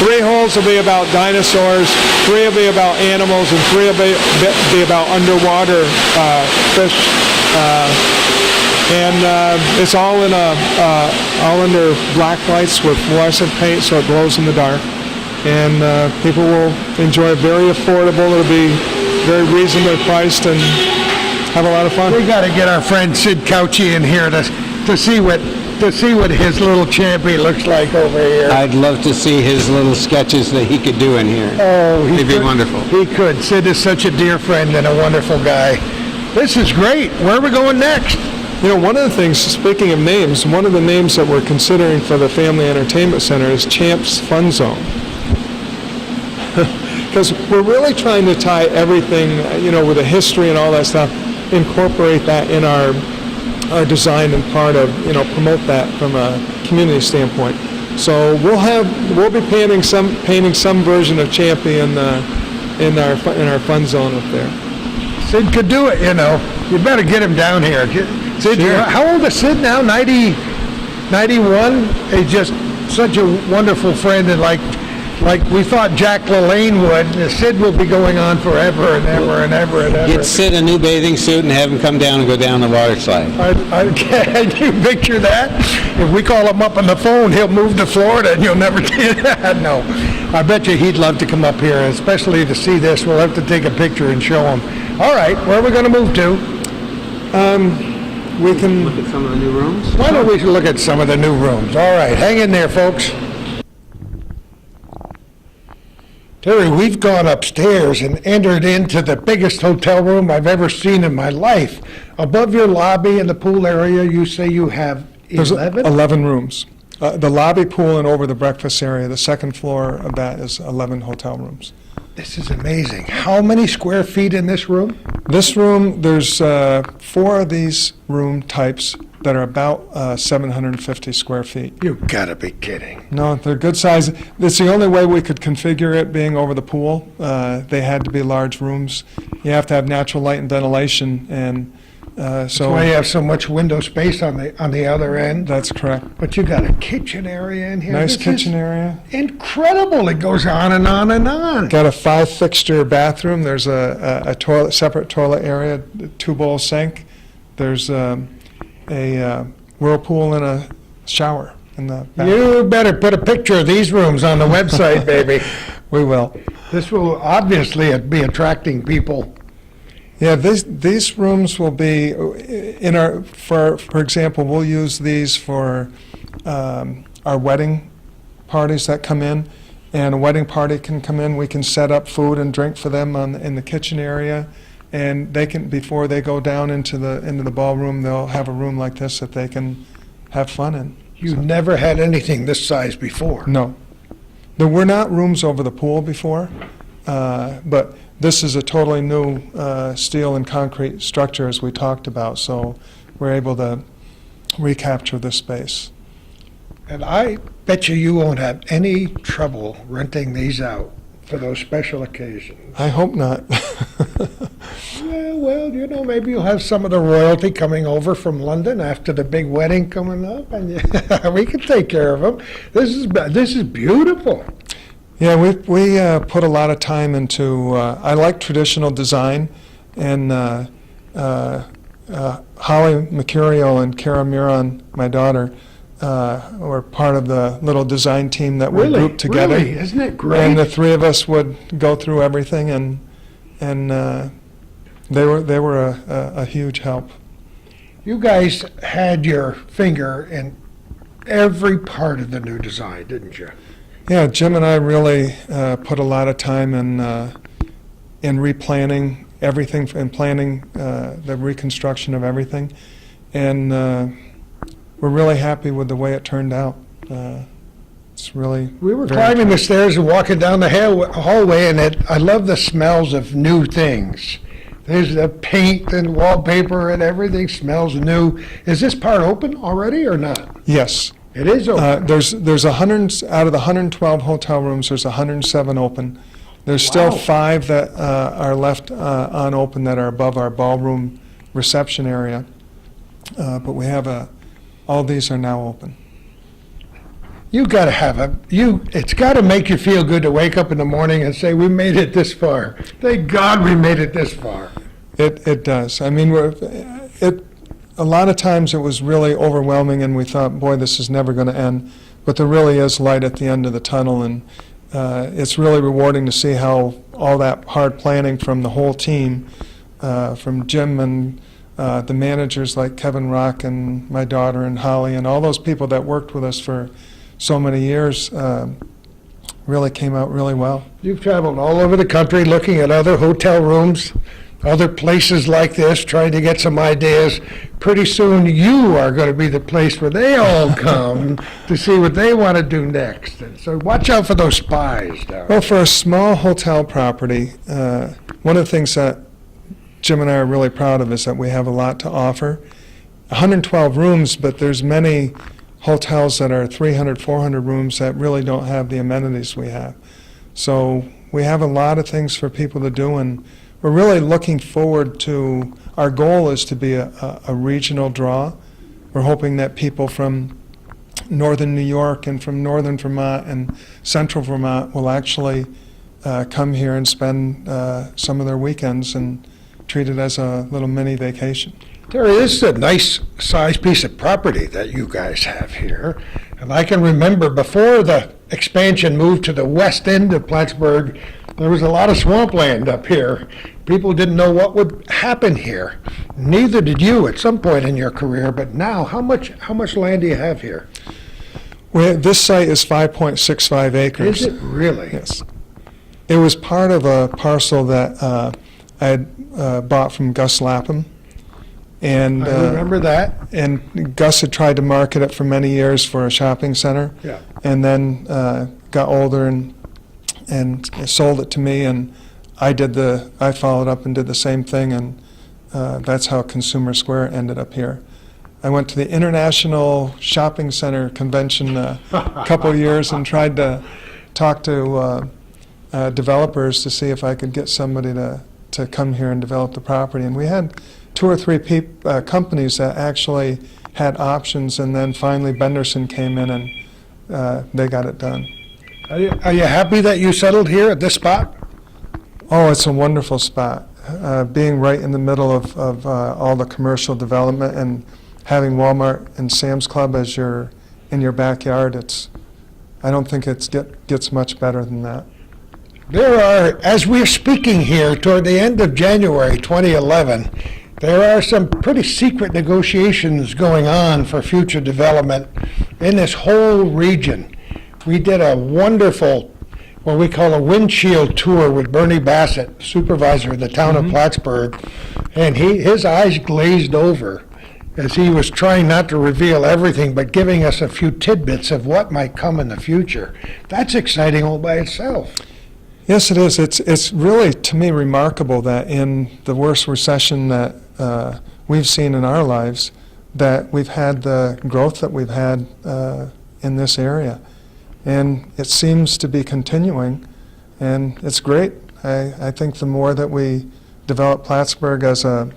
S2: 3 holes will be about dinosaurs, 3 will be about animals, and 3 will be about underwater fish. It's all under black lights with fluorescent paint, so it glows in the dark. And people will enjoy it. Very affordable. It'll be very reasonably priced and have a lot of fun.
S1: We got to get our friend Sid Couchy in here to see what his little champy looks like over here.
S4: I'd love to see his little sketches that he could do in here.
S1: Oh,
S4: it'd be wonderful.
S1: He could. Sid is such a dear friend and a wonderful guy. This is great. Where are we going next?
S2: You know, one of the things, speaking of names, one of the names that we're considering for the Family Entertainment Center is Champ's Fun Zone. because we're really trying to tie everything, with the history and all that stuff, incorporate that in our design and part of, promote that from a community standpoint. So we'll be painting some version of Champion in our fun zone up there.
S1: Sid could do it, You better get him down here. Sid,
S2: Sure.
S1: how old is Sid now? 90, 91? He's just such a wonderful friend, and like we thought Jack LaLanne would, Sid will be going on forever and ever and ever and ever.
S4: Get Sid a new bathing suit and have him come down and go down the water slide.
S1: Can you picture that? If we call him up on the phone, he'll move to Florida and you'll never see that. No. I bet you he'd love to come up here, especially to see this. We'll have to take a picture and show him. All right, where are we going to move to?
S2: We can
S3: Look at some of the new rooms.
S1: Why don't we look at some of the new rooms? All right, hang in there, folks. Terry, we've gone upstairs and entered into the biggest hotel room I've ever seen in my life. Above your lobby and the pool area, you say you have
S2: There's
S1: 11?
S2: 11 rooms. The lobby, pool, and over the breakfast area, the second floor of that is 11 hotel rooms.
S1: This is amazing. How many square feet in this room?
S2: This room, there's 4 of these room types that are about 750 square feet.
S1: You gotta be kidding.
S2: No, they're good size. It's the only way we could configure it being over the pool. They had to be large rooms. You have to have natural light and ventilation, and
S1: That's why you have so much window space on the other end.
S2: that's correct.
S1: But you got a kitchen area in here.
S2: Nice
S1: This
S2: kitchen
S1: is
S2: area.
S1: incredible. It goes on and on and on.
S2: Got a 5-fixture bathroom. There's a toilet, separate toilet area, 2-bowl sink. There's a whirlpool and a shower in the bathroom.
S1: You better put a picture of these rooms on the website, baby.
S2: We will.
S1: This will obviously be attracting people.
S2: Yeah, these rooms will be in our, for example, we'll use these for our wedding parties that come in, and a wedding party can come in, we can set up food and drink for them in the kitchen area, and they can, before they go down into the ballroom, they'll have a room like this that they can have fun in.
S1: You never had anything this size before.
S2: No. There were not rooms over the pool before, but this is a totally new steel and concrete structure, as we talked about, so we're able to recapture this space.
S1: And I bet you won't have any trouble renting these out for those special occasions.
S2: I hope not.
S1: Well, maybe you'll have some of the royalty coming over from London after the big wedding coming up, and we can take care of them. This is beautiful.
S2: Yeah, we put a lot of time into, I like traditional design, and Holly Mercurial and Kara Miron, my daughter, were part of the little design team that we
S1: Really,
S2: grouped together.
S1: really, isn't it great?
S2: And the 3 of us would go through everything, and they were a huge help.
S1: You guys had your finger in every part of the new design, didn't you?
S2: Yeah, Jim and I really put a lot of time in replanning everything and planning the reconstruction of everything, and we're really happy with the way it turned out. It's really
S1: We were
S2: very
S1: climbing the stairs and walking down the hallway, and I love the smells of new things. There's the paint and wallpaper, and everything smells new. Is this part open already or not?
S2: Yes.
S1: It is open.
S2: There's 100 out of the 112 hotel rooms. There's 107 open. There's still
S1: Wow.
S2: 5 that are left unopened that are above our ballroom reception area. But we have all these are now open.
S1: You got to have it's got to make you feel good to wake up in the morning and say, we made it this far. Thank God we made it this far.
S2: It does. I mean, a lot of times it was really overwhelming, and we thought, boy, this is never going to end. But there really is light at the end of the tunnel, and it's really rewarding to see how all that hard planning from the whole team, from Jim and the managers like Kevin Rock and my daughter and Holly and all those people that worked with us for so many years, really came out really well.
S1: You've traveled all over the country looking at other hotel rooms. other places like this, trying to get some ideas. Pretty soon, you are going to be the place where they all come to see what they want to do next. And so watch out for those spies down
S2: Well, for a small hotel property, one of the things that Jim and I are really proud of is that we have a lot to offer. 112 rooms, but there's many hotels that are 300, 400 rooms that really don't have the amenities we have. So we have a lot of things for people to do, and we're really looking forward to, our goal is to be a regional draw. We're hoping that people from northern New York and from northern Vermont and central Vermont will actually come here and spend some of their weekends and treat it as a little mini vacation.
S1: Terry, this is a nice sized piece of property that you guys have here. And I can remember before the expansion moved to the west end of Plattsburgh, there was a lot of swampland up here. People didn't know what would happen here. Neither did you at some point in your career, but now, how much land do you have here?
S2: This site is 5.65 acres.
S1: Is it really?
S2: Yes. It was part of a parcel that I had bought from Gus Lapham. And
S1: I remember that.
S2: And Gus had tried to market it for many years for a shopping center.
S1: Yeah.
S2: And then got older and sold it to me, and I followed up and did the same thing, and that's how Consumer Square ended up here. I went to the International Shopping Center convention a couple years and tried to talk to developers to see if I could get somebody to come here and develop the property. And we had 2 or 3 companies that actually had options, and then finally Benderson came in and they got it done.
S1: Are you happy that you settled here at this spot?
S2: Oh, it's a wonderful spot. Being right in the middle of all the commercial development and having Walmart and Sam's Club as in your backyard, I don't think it gets much better than that.
S1: There are, as we're speaking here, toward the end of January 2011, there are some pretty secret negotiations going on for future development in this whole region. We did a wonderful, what we call a windshield tour with Bernie Bassett, supervisor of the town of Plattsburgh, and his eyes glazed over as he was trying not to reveal everything, but giving us a few tidbits of what might come in the future. That's exciting all by itself.
S2: Yes, it is. It's really, to me, remarkable that in the worst recession that we've seen in our lives, that we've had the growth that we've had in this area. And it seems to be continuing, and it's great. I think the more that we develop Plattsburgh as a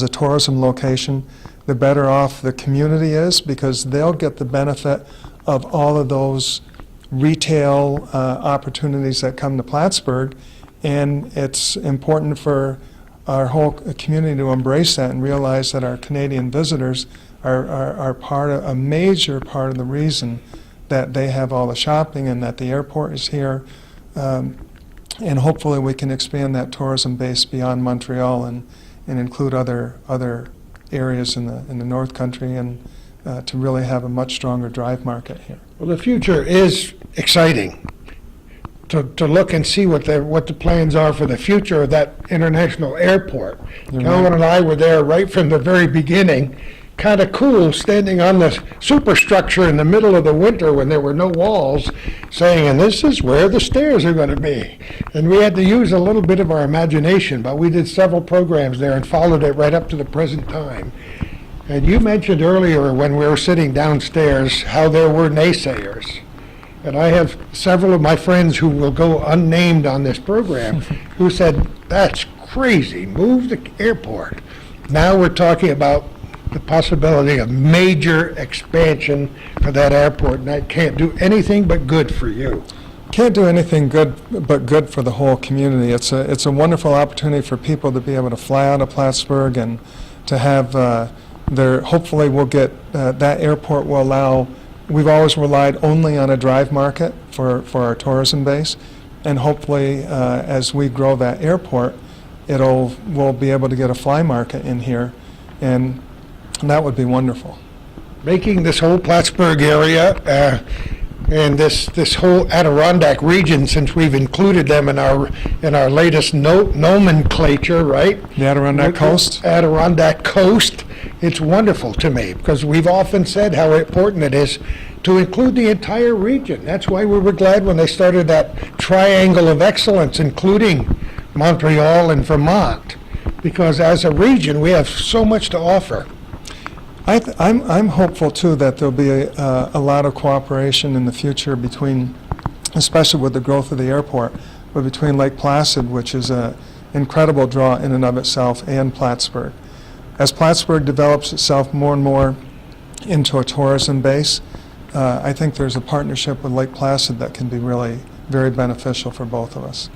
S2: tourism location, the better off the community is, because they'll get the benefit of all of those retail opportunities that come to Plattsburgh, and it's important for our whole community to embrace that and realize that our Canadian visitors are a major part of the reason that they have all the shopping and that the airport is here, and hopefully we can expand that tourism base beyond Montreal and include other areas in the North Country, and to really have a much stronger drive market here.
S1: Well, the future is exciting to look and see what the plans are for the future of that international airport. Calvin and I were there right from the very beginning. Kind of cool, standing on the superstructure in the middle of the winter when there were no walls, saying, and this is where the stairs are going to be. And we had to use a little bit of our imagination, but we did several programs there and followed it right up to the present time. And you mentioned earlier when we were sitting downstairs how there were naysayers. And I have several of my friends who will go unnamed on this program who said, that's crazy, move the airport. Now we're talking about the possibility of major expansion for that airport, and that can't do anything but good for you.
S2: Can't do anything but good for the whole community. It's a wonderful opportunity for people to be able to fly out of Plattsburgh and to have hopefully we'll get, that airport will allow, we've always relied only on a drive market for our tourism base, and hopefully as we grow that airport, we'll be able to get a fly market in here, and that would be wonderful.
S1: Making this whole Plattsburgh area And this whole Adirondack region, since we've included them in our latest nomenclature, right?
S2: The Adirondack Coast?
S1: Adirondack Coast. It's wonderful to me, because we've often said how important it is to include the entire region. That's why we were glad when they started that triangle of excellence, including Montreal and Vermont, because as a region, we have so much to offer.
S2: I'm hopeful too that there'll be a lot of cooperation in the future between, especially with the growth of the airport, but between Lake Placid, which is an incredible draw in and of itself, and Plattsburgh. As Plattsburgh develops itself more and more into a tourism base, I think there's a partnership with Lake Placid that can be really very beneficial for both of us.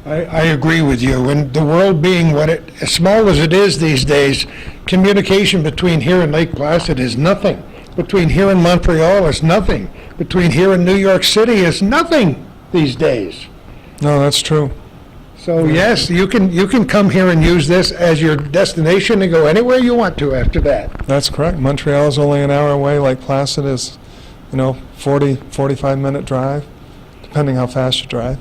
S1: I agree with you. And the world being as small as it is these days, communication between here and Lake Placid is nothing. Between here and Montreal is nothing. Between here and New York City is nothing these days.
S2: No, that's true.
S1: So yes, you can come here and use this as your destination and go anywhere you want to after that.
S2: That's correct. Montreal is only an hour away. Lake Placid is, 45-minute drive, depending how fast you drive.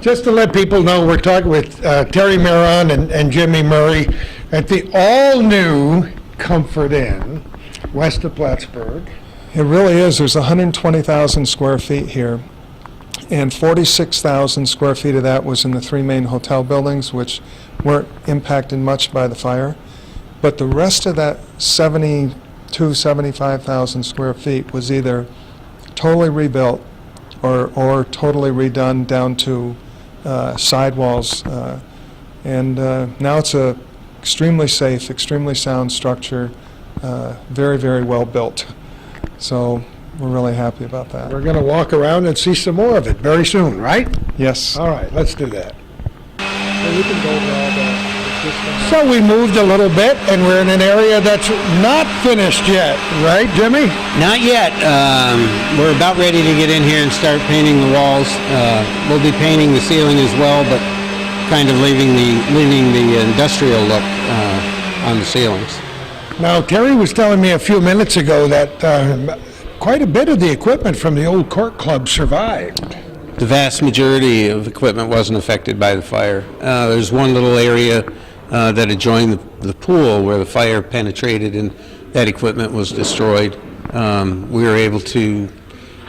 S1: Just to let people know, we're talking with Terry Maron and Jimmy Murray at the all-new Comfort Inn, west of Plattsburgh.
S2: It really is. There's 120,000 square feet here, and 46,000 square feet of that was in the three main hotel buildings, which weren't impacted much by the fire. But the rest of that 75,000 square feet was either totally rebuilt or totally redone down to sidewalls. And now it's a extremely safe, extremely sound structure, very, very well built. So we're really happy about that.
S1: We're going to walk around and see some more of it very soon, right?
S2: Yes.
S1: All right, let's do that.
S2: So we can go over all the
S1: So we moved a little bit, and we're in an area that's not finished yet, right, Jimmy?
S4: Not yet. We're about ready to get in here and start painting the walls. We'll be painting the ceiling as well, but kind of leaving the industrial look on the ceilings.
S1: Now, Terry was telling me a few minutes ago that quite a bit of the equipment from the old Court Club survived.
S4: The vast majority of equipment wasn't affected by the fire. There's one little area that adjoined the pool where the fire penetrated and that equipment was destroyed. We were able to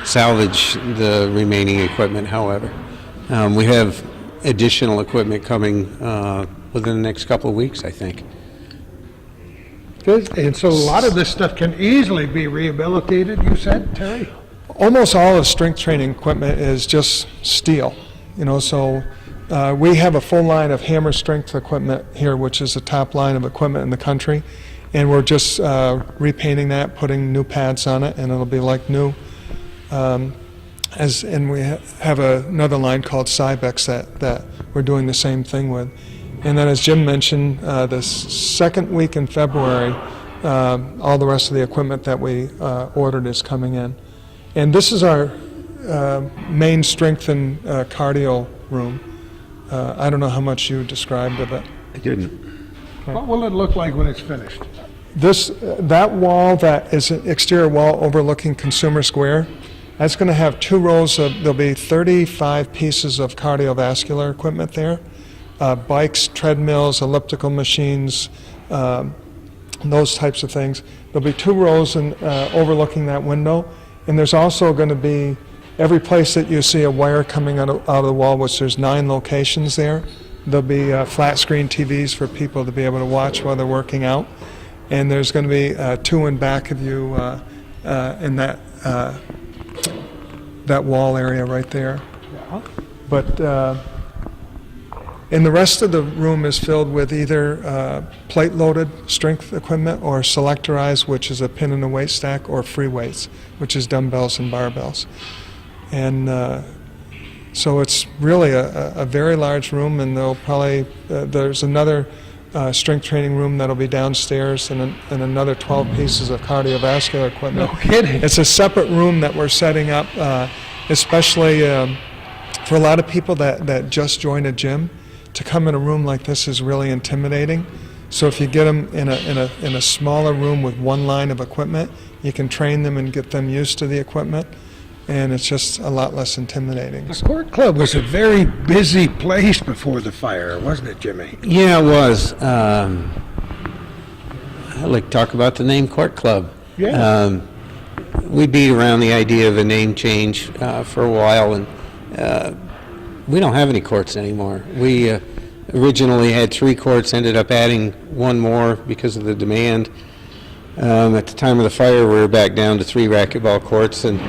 S4: salvage the remaining equipment, however. We have additional equipment coming within the next couple of weeks, I think.
S1: Good. And so a lot of this stuff can easily be rehabilitated, you said, Terry?
S2: Almost all of strength training equipment is just steel, so we have a full line of hammer strength equipment here, which is the top line of equipment in the country, and we're just repainting that, putting new pads on it, and it'll be like new. And we have another line called Cybex that we're doing the same thing with. And then, as Jim mentioned, the second week in February, all the rest of the equipment that we ordered is coming in. And this is our main strength and cardio room. I don't know how much you described of it.
S3: I didn't.
S1: What will it look like when it's finished?
S2: That wall, that is an exterior wall overlooking Consumer Square, that's going to have two rows of, there'll be 35 pieces of cardiovascular equipment there. Bikes, treadmills, elliptical machines, those types of things. There'll be two rows overlooking that window. And there's also going to be every place that you see a wire coming out of the wall, which there's 9 locations there. There'll be flat screen TVs for people to be able to watch while they're working out. And there's going to be 2 in back of you in that wall area right there.
S1: Yeah.
S2: But and the rest of the room is filled with either plate-loaded strength equipment or selectorized, which is a pin and a weight stack, or free weights, which is dumbbells and barbells. And so it's really a very large room, and there's another strength training room that'll be downstairs, and another 12 pieces of cardiovascular equipment.
S1: No kidding.
S2: It's a separate room that we're setting up, especially for a lot of people that just joined a gym. To come in a room like this is really intimidating. So if you get them in a smaller room with one line of equipment, you can train them and get them used to the equipment, and it's just a lot less intimidating.
S1: The Court Club was a very busy place before the fire, wasn't it, Jimmy?
S4: Yeah, it was. I'd like to talk about the name Court Club.
S1: Yeah.
S4: We beat around the idea of a name change for a while, and we don't have any courts anymore. We originally had 3 courts, ended up adding 1 more because of the demand. At the time of the fire, we were back down to 3 racquetball courts, and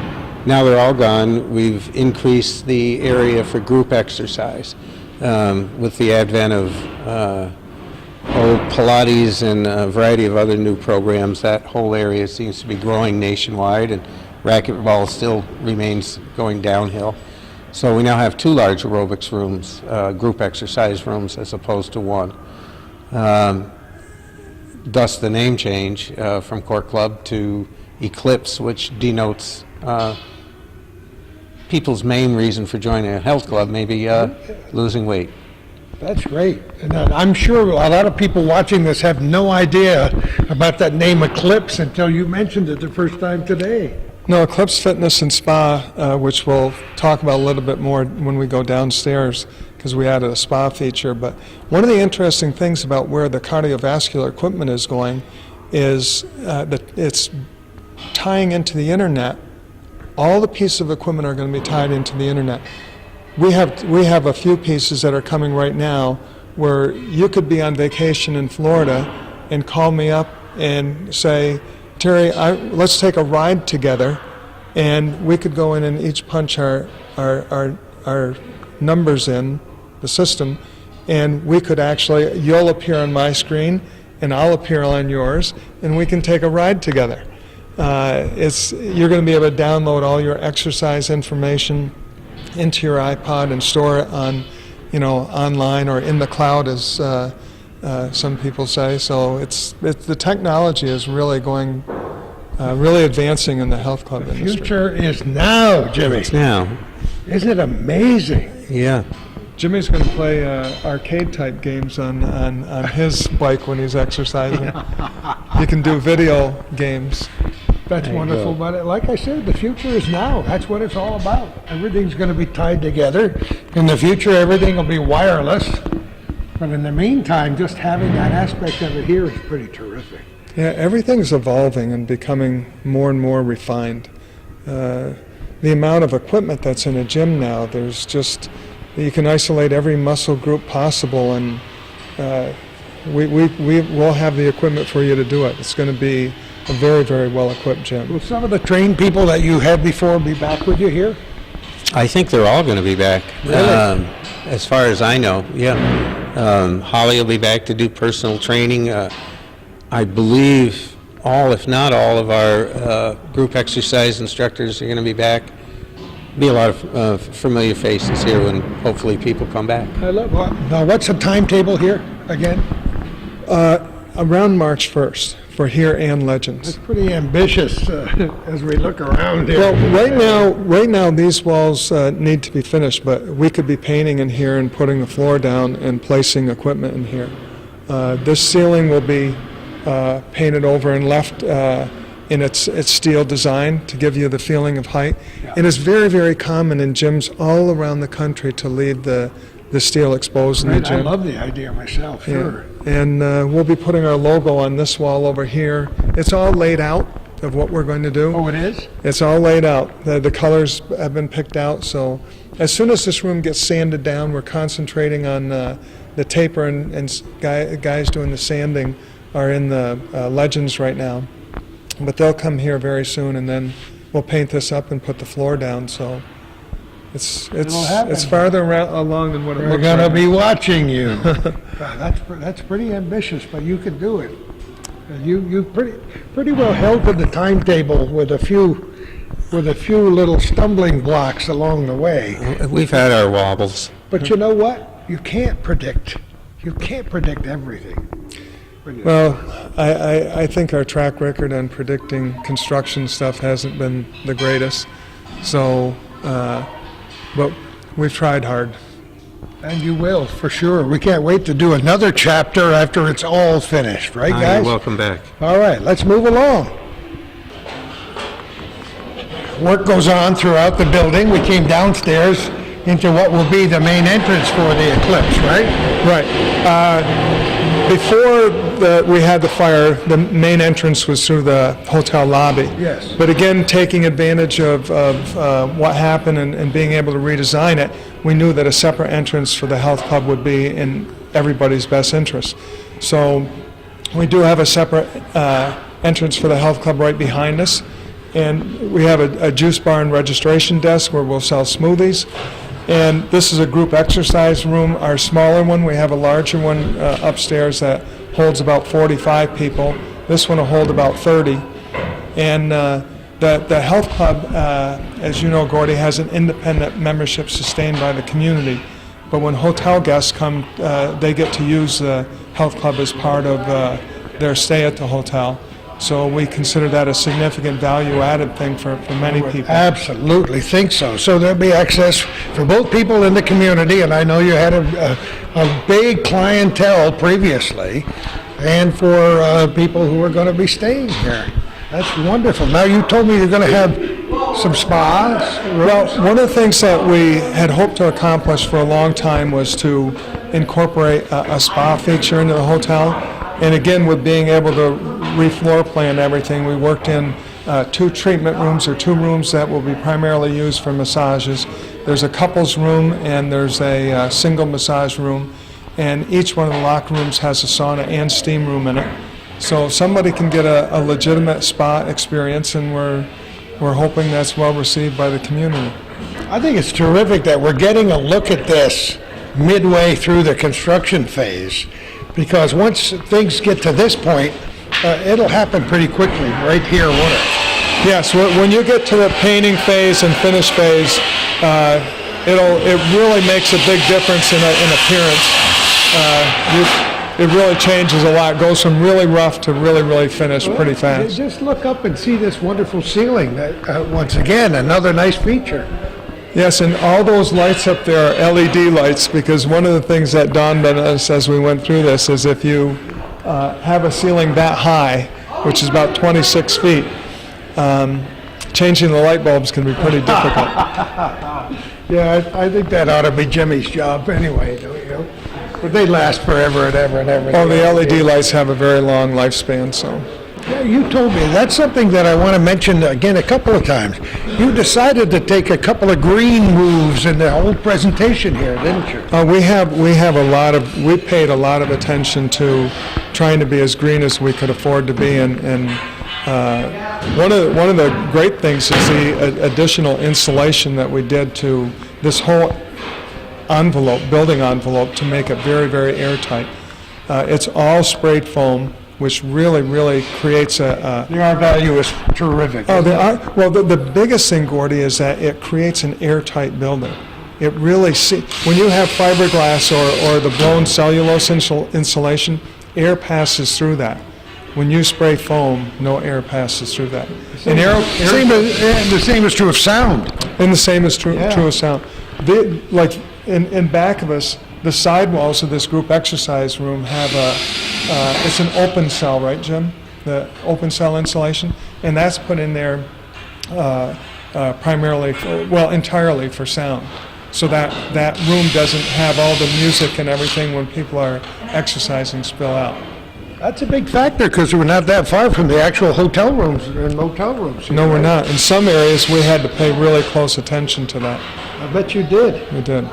S4: now they're all gone. We've increased the area for group exercise with the advent of Pilates and a variety of other new programs. That whole area seems to be growing nationwide, and racquetball still remains going downhill. So we now have 2 large aerobics rooms, group exercise rooms, as opposed to 1. Thus the name change from Court Club to Eclipse, which denotes people's main reason for joining a health club, maybe losing weight.
S1: That's great. And I'm sure a lot of people watching this have no idea about that name Eclipse until you mentioned it the first time today.
S2: No, Eclipse Fitness and Spa, which we'll talk about a little bit more when we go downstairs, because we added a spa feature. But one of the interesting things about where the cardiovascular equipment is going is that it's tying into the internet. All the pieces of equipment are going to be tied into the internet. We have a few pieces that are coming right now where you could be on vacation in Florida and call me up and say, Terry, let's take a ride together, and we could go in and each punch our numbers in the system, and we could actually, you'll appear on my screen and I'll appear on yours, and we can take a ride together. You're going to be able to download all your exercise information into your iPod and store it on, online or in the cloud, as some people say. So the technology is really going, really advancing in the health club
S1: The
S2: industry.
S1: future is now, Jimmy.
S4: It's now.
S1: Isn't it amazing?
S4: Yeah.
S2: Jimmy's going to play arcade-type games on his bike when he's exercising. He can do video games.
S1: That's wonderful about it. Like I said, the future is now. That's what it's all about. Everything's going to be tied together. In the future, everything will be wireless. But in the meantime, just having that aspect of it here is pretty terrific.
S2: Yeah, everything's evolving and becoming more and more refined. The amount of equipment that's in a gym now, you can isolate every muscle group possible, and we will have the equipment for you to do it. It's going to be a very, very well-equipped gym.
S1: Will some of the trained people that you had before be back with you here?
S4: I think they're all going to be back.
S1: Really?
S4: As far as I know, yeah. Holly will be back to do personal training. I believe all, if not all, of our group exercise instructors are going to be back. Be a lot of familiar faces here when hopefully people come back.
S1: I love. Now, what's the timetable here again?
S2: Around March 1st for here and Legends.
S1: It's pretty ambitious as we look around here.
S2: Well, right now these walls need to be finished, but we could be painting in here and putting the floor down and placing equipment in here. This ceiling will be painted over and left in its steel design to give you the feeling of height.
S1: Yeah.
S2: It is very, very common in gyms all around the country to leave the steel exposed in the
S1: Right, I
S2: gym.
S1: love the idea myself, sure.
S2: And we'll be putting our logo on this wall over here. It's all laid out of what we're going to do.
S1: Oh, it is?
S2: It's all laid out. The colors have been picked out. So as soon as this room gets sanded down, we're concentrating on the taper, and guys doing the sanding are in the Legends right now. But they'll come here very soon, and then we'll paint this up and put the floor down. So it's
S1: happen.
S2: farther along than what it
S1: We're
S2: looks
S1: going to
S2: like.
S1: be watching you. That's pretty ambitious, but you can do it. You pretty well held to the timetable with a few little stumbling blocks along the way.
S4: We've had our wobbles.
S1: But you know what? You can't predict. You can't predict everything.
S2: Well, I think our track record on predicting construction stuff hasn't been the greatest. So, but we've tried hard.
S1: And you will, for sure. We can't wait to do another chapter after it's all finished, right,
S3: You're
S1: guys?
S3: welcome back.
S1: All right, let's move along. Work goes on throughout the building. We came downstairs into what will be the main entrance for the eclipse, right?
S2: Right. Before we had the fire, the main entrance was through the hotel lobby.
S1: Yes.
S2: But again, taking advantage of what happened and being able to redesign it, we knew that a separate entrance for the health club would be in everybody's best interest. So we do have a separate entrance for the health club right behind us. And we have a juice bar and registration desk where we'll sell smoothies. And this is a group exercise room, our smaller one. We have a larger one upstairs that holds about 45 people. This one will hold about 30. And the health club, as you know, Gordy, has an independent membership sustained by the community. But when hotel guests come, they get to use the health club as part of their stay at the hotel. So we consider that a significant value-added thing for many people.
S1: Absolutely think so. So there'll be access for both people in the community, and I know you had a big clientele previously, and for people who are going to be staying here. That's wonderful. Now, you told me you're going to have some spas.
S2: Well, one of the things that we had hoped to accomplish for a long time was to incorporate a spa feature into the hotel. And again, with being able to re-floor plan everything, we worked in 2 treatment rooms, or 2 rooms that will be primarily used for massages. There's a couples room and there's a single massage room, and each one of the locker rooms has a sauna and steam room in it. So somebody can get a legitimate spa experience, and we're hoping that's well received by the community.
S1: I think it's terrific that we're getting a look at this midway through the construction phase, because once things get to this point, it'll happen pretty quickly right here, won't it?
S2: Yes, when you get to the painting phase and finish phase, it really makes a big difference in appearance. It really changes a lot. It goes from really rough to really finished pretty fast.
S1: Just look up and see this wonderful ceiling. Once again, another nice feature.
S2: Yes, and all those lights up there are LED lights, because one of the things that dawned on us as we went through this is if you have a ceiling that high, which is about 26 feet, changing the light bulbs can be pretty difficult.
S1: Yeah, I think that ought to be Jimmy's job anyway, don't you? But they last forever and ever and ever.
S2: Oh, the LED lights have a very long lifespan, so.
S1: Yeah, you told me. That's something that I want to mention again a couple of times. You decided to take a couple of green moves in the whole presentation here, didn't you?
S2: We paid a lot of attention to trying to be as green as we could afford to be, and one of the great things is the additional insulation that we did to this whole building envelope, to make it very airtight. It's all sprayed foam, which really creates a...
S1: The R value is terrific.
S2: The biggest thing, Gordy, is that it creates an airtight building. It really... When you have fiberglass or the blown cellulose insulation, air passes through that. When you spray foam, no air passes through that.
S1: And the same is true of sound.
S2: And the same is true
S1: Yeah.
S2: of sound. In back of us, the sidewalls of this group exercise room have it's an open cell, right, Jim? The open cell insulation, and that's put in there entirely for sound. So that room doesn't have all the music and everything when people are exercising spill out.
S1: That's a big factor, because we're not that far from the actual hotel rooms and motel rooms.
S2: No, we're not. In some areas, we had to pay really close attention to that.
S1: I bet you did.
S2: We did.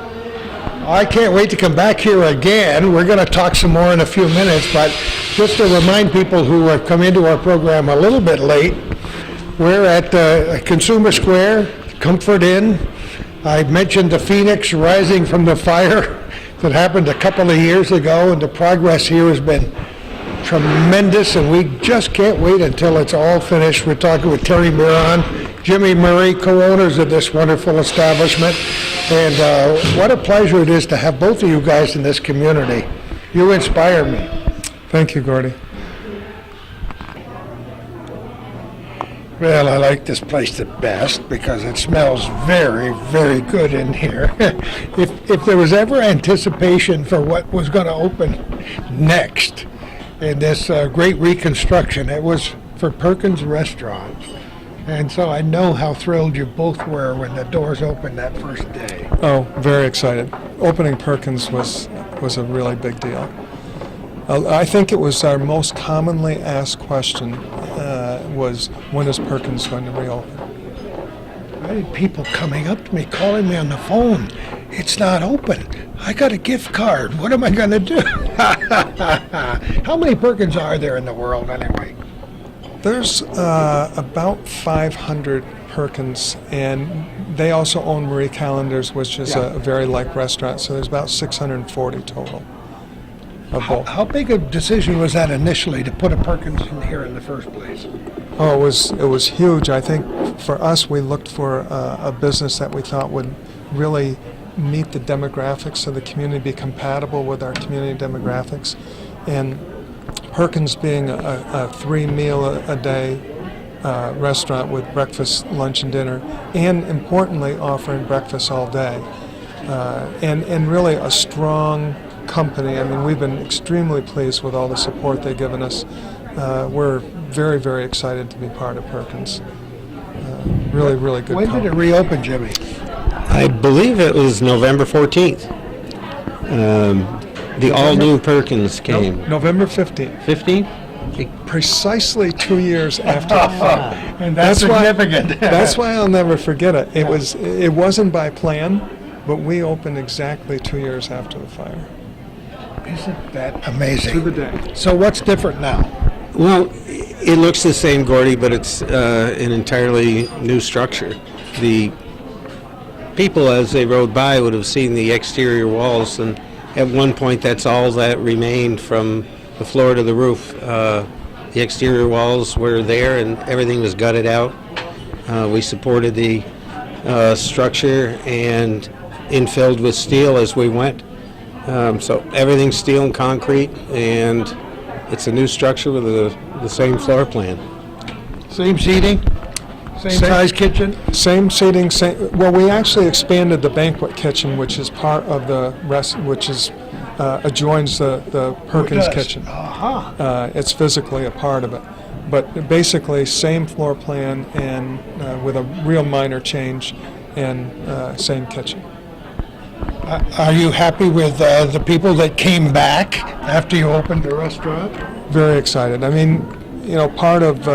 S1: I can't wait to come back here again. We're going to talk some more in a few minutes, but just to remind people who have come into our program a little bit late, we're at Consumer Square, Comfort Inn. I mentioned the Phoenix rising from the fire that happened a couple of years ago, and the progress here has been tremendous, and we just can't wait until it's all finished. We're talking with Terry Miron, Jimmy Murray, co-owners of this wonderful establishment, and what a pleasure it is to have both of you guys in this community. You inspire me.
S2: Thank you, Gordy.
S1: Well, I like this place the best because it smells very, very good in here. If there was ever anticipation for what was going to open next in this great reconstruction, it was for Perkins Restaurant. And so I know how thrilled you both were when the doors opened that first day.
S2: Oh, very excited. Opening Perkins was a really big deal. I think it was our most commonly asked question was, when is Perkins going to reopen?
S1: I had people coming up to me, calling me on the phone. It's not open. I got a gift card. What am I going to do? How many Perkins are there in the world anyway?
S2: There's about 500 Perkins, and they also own Marie Callender's, which is a very like restaurant, so there's about 640 total of both.
S1: How big a decision was that initially to put a Perkins in here in the first place?
S2: Oh, it was huge. I think for us, we looked for a business that we thought would really meet the demographics of the community, be compatible with our community demographics, and Perkins being a 3-meal-a-day restaurant with breakfast, lunch, and dinner, and importantly offering breakfast all day, and really a strong company. I mean, we've been extremely pleased with all the support they've given us. We're very, very excited to be part of Perkins. Really, really good
S1: When
S2: company.
S1: did it reopen, Jimmy?
S3: I believe it was November 14th. The all-new Perkins came.
S2: November 15th,
S3: 15th?
S2: precisely 2 years after the fire.
S1: And that's significant.
S2: That's why I'll never forget it. It wasn't by plan, but we opened exactly 2 years after the fire.
S1: Isn't that amazing?
S2: To the day.
S1: So what's different now?
S3: Well, it looks the same, Gordy, but it's an entirely new structure. The people, as they rode by, would have seen the exterior walls, and at one point that's all that remained from the floor to the roof. The exterior walls were there and everything was gutted out. We supported the structure and infilled with steel as we went. So everything's steel and concrete, and it's a new structure with the same floor plan.
S1: Same seating? Same size kitchen?
S2: Same seating, well, we actually expanded the banquet kitchen, which is part of the rest, which is adjoins the Perkins
S1: It does.
S2: kitchen.
S1: Uh-huh.
S2: It's physically a part of it. But basically, same floor plan and with a real minor change, and same kitchen.
S1: Are you happy with the people that came back after you opened the restaurant?
S2: Very excited. I mean, part of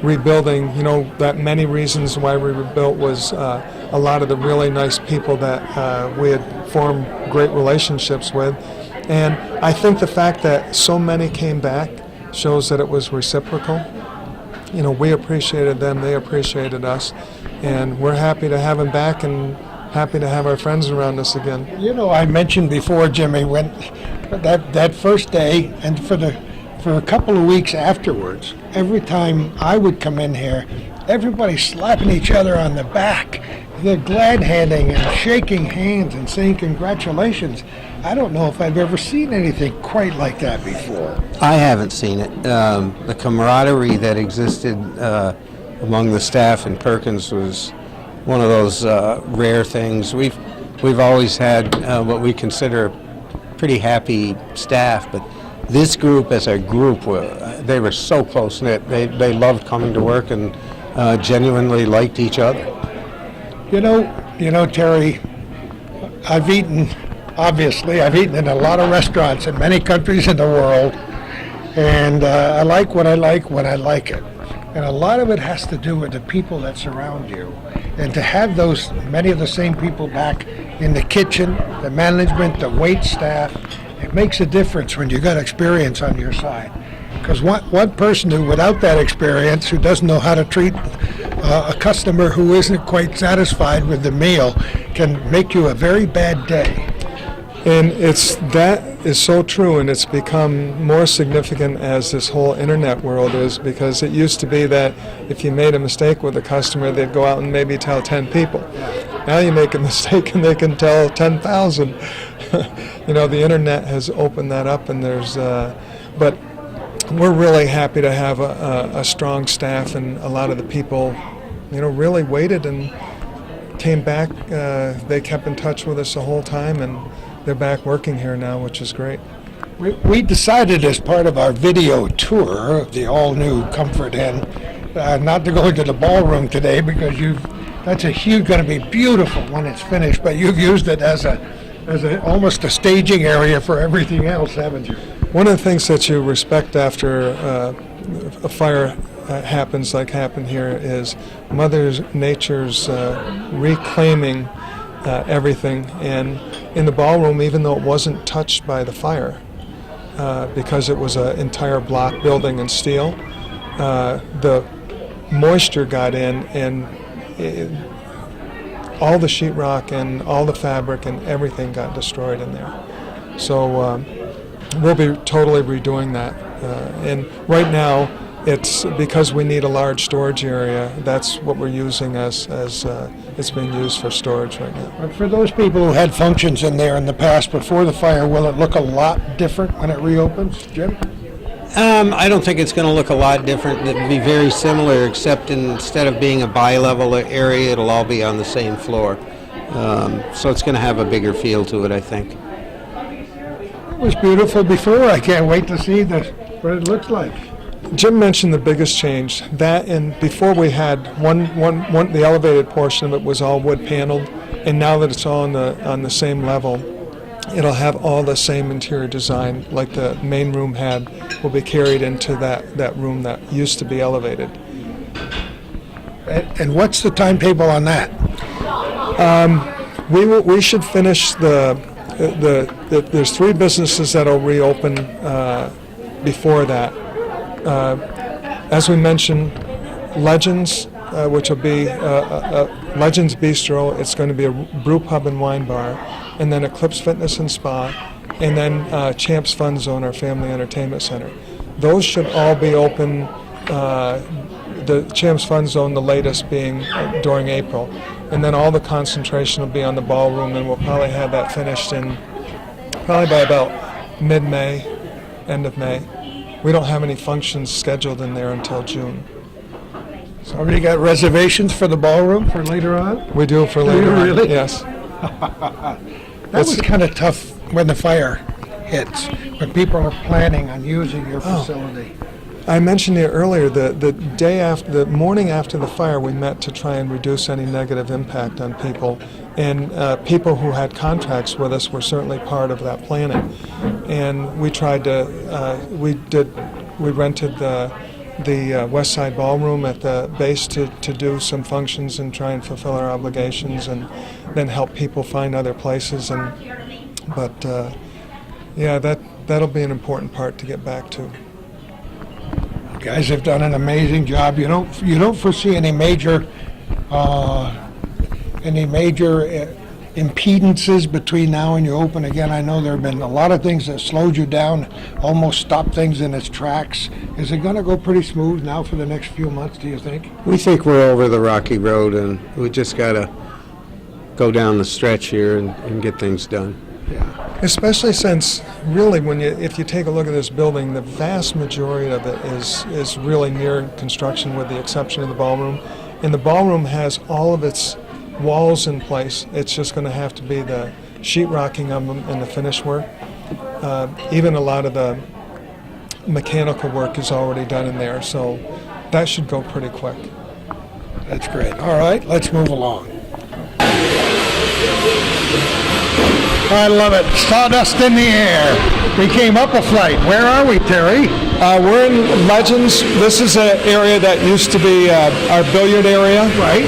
S2: rebuilding, that many reasons why we rebuilt was a lot of the really nice people that we had formed great relationships with. And I think the fact that so many came back shows that it was reciprocal. We appreciated them, they appreciated us, and we're happy to have them back and happy to have our friends around us again.
S1: I mentioned before, Jimmy, when that first day and for a couple of weeks afterwards, every time I would come in here, everybody's slapping each other on the back. They're glad-handing and shaking hands and saying congratulations. I don't know if I've ever seen anything quite like that before.
S3: I haven't seen it. The camaraderie that existed among the staff in Perkins was one of those rare things. We've always had what we consider a pretty happy staff, but this group as a group, they were so close-knit. They loved coming to work and genuinely liked each other.
S1: Terry, I've eaten in a lot of restaurants in many countries in the world, and I like what I like when I like it. And a lot of it has to do with the people that surround you. And to have many of the same people back in the kitchen, the management, the wait staff, it makes a difference when you got experience on your side. Because one person who, without that experience, who doesn't know how to treat a customer who isn't quite satisfied with the meal, can make you a very bad day.
S2: And that is so true, and it's become more significant as this whole internet world is, because it used to be that if you made a mistake with a customer, they'd go out and maybe tell 10 people. Now you make a mistake and they can tell 10,000. The internet has opened that up, and there's, but we're really happy to have a strong staff, and a lot of the people, really waited and came back. They kept in touch with us the whole time, and they're back working here now, which is great.
S1: We decided as part of our video tour of the all-new Comfort Inn not to go into the ballroom today because that's going to be beautiful when it's finished, but you've used it as almost a staging area for everything else, haven't you?
S2: One of the things that you respect after a fire happens like happened here is Mother Nature's reclaiming everything. And in the ballroom, even though it wasn't touched by the fire, because it was an entire block building in steel, the moisture got in, and all the sheetrock and all the fabric and everything got destroyed in there. So we'll be totally redoing that. And right now, it's because we need a large storage area. That's what we're using as it's being used for storage right now.
S1: But for those people who had functions in there in the past before the fire, will it look a lot different when it reopens, Jim?
S4: I don't think it's going to look a lot different. It'll be very similar, except instead of being a bi-level area, it'll all be on the same floor. So it's going to have a bigger feel to it, I think.
S1: It was beautiful before. I can't wait to see what it looks like.
S2: Jim mentioned the biggest change. That, and before we had the elevated portion of it was all wood paneled, and now that it's all on the same level, it'll have all the same interior design like the main room had, will be carried into that room that used to be elevated.
S1: And what's the timetable on that?
S2: We should finish there's 3 businesses that'll reopen before that. As we mentioned, Legends, which will be Legends Bistro. It's going to be a brew pub and wine bar, and then Eclipse Fitness and Spa, and then Champs Fun Zone, our family entertainment center. Those should all be open, the Champs Fun Zone the latest being during April. And then all the concentration will be on the ballroom, and we'll probably have that finished probably by about mid-May, end of May. We don't have any functions scheduled in there until June.
S1: So already got reservations for the ballroom for later on?
S2: We do for later on,
S1: really?
S2: yes.
S1: That was kind of tough when the fire hits, when people are planning on using your facility.
S2: I mentioned it earlier, the morning after the fire, we met to try and reduce any negative impact on people. And people who had contracts with us were certainly part of that planning. And we tried to, we rented the West Side Ballroom at the base to do some functions and try and fulfill our obligations, and then help people find other places. But that'll be an important part to get back to.
S1: You guys have done an amazing job. You don't foresee any major impedances between now and you open again. I know there have been a lot of things that slowed you down, almost stopped things in its tracks. Is it going to go pretty smooth now for the next few months, do you think?
S3: We think we're over the rocky road, and we just got to go down the stretch here and get things done.
S1: Yeah.
S2: Especially since, really, if you take a look at this building, the vast majority of it is really near construction, with the exception of the ballroom. And the ballroom has all of its walls in place. It's just going to have to be the sheetrocking of them and the finish work. Even a lot of the mechanical work is already done in there, so that should go pretty quick.
S1: That's great. All right, let's move along. I love it. Sawdust in the air. We came up a flight. Where are we, Terry?
S2: We're in Legends. This is an area that used to be our billiard area.
S1: Right.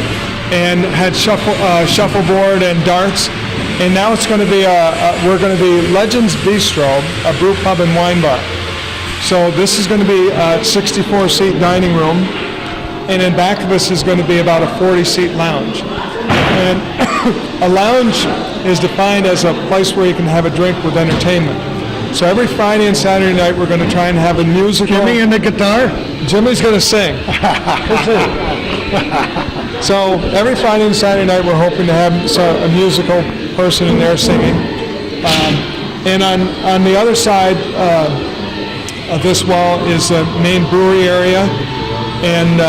S2: And had shuffleboard and darts. And now it's going to be we're going to be Legends Bistro, a brew pub and wine bar. So this is going to be a 64-seat dining room, and in back of us is going to be about a 40-seat lounge. And a lounge is defined as a place where you can have a drink with entertainment. So every Friday and Saturday night we're going to try and have a musical.
S1: Jimmy and the guitar?
S2: Jimmy's going to sing. So every Friday and Saturday night we're hoping to have a musical person in there singing. And on the other side, of this wall is the main brewery area, and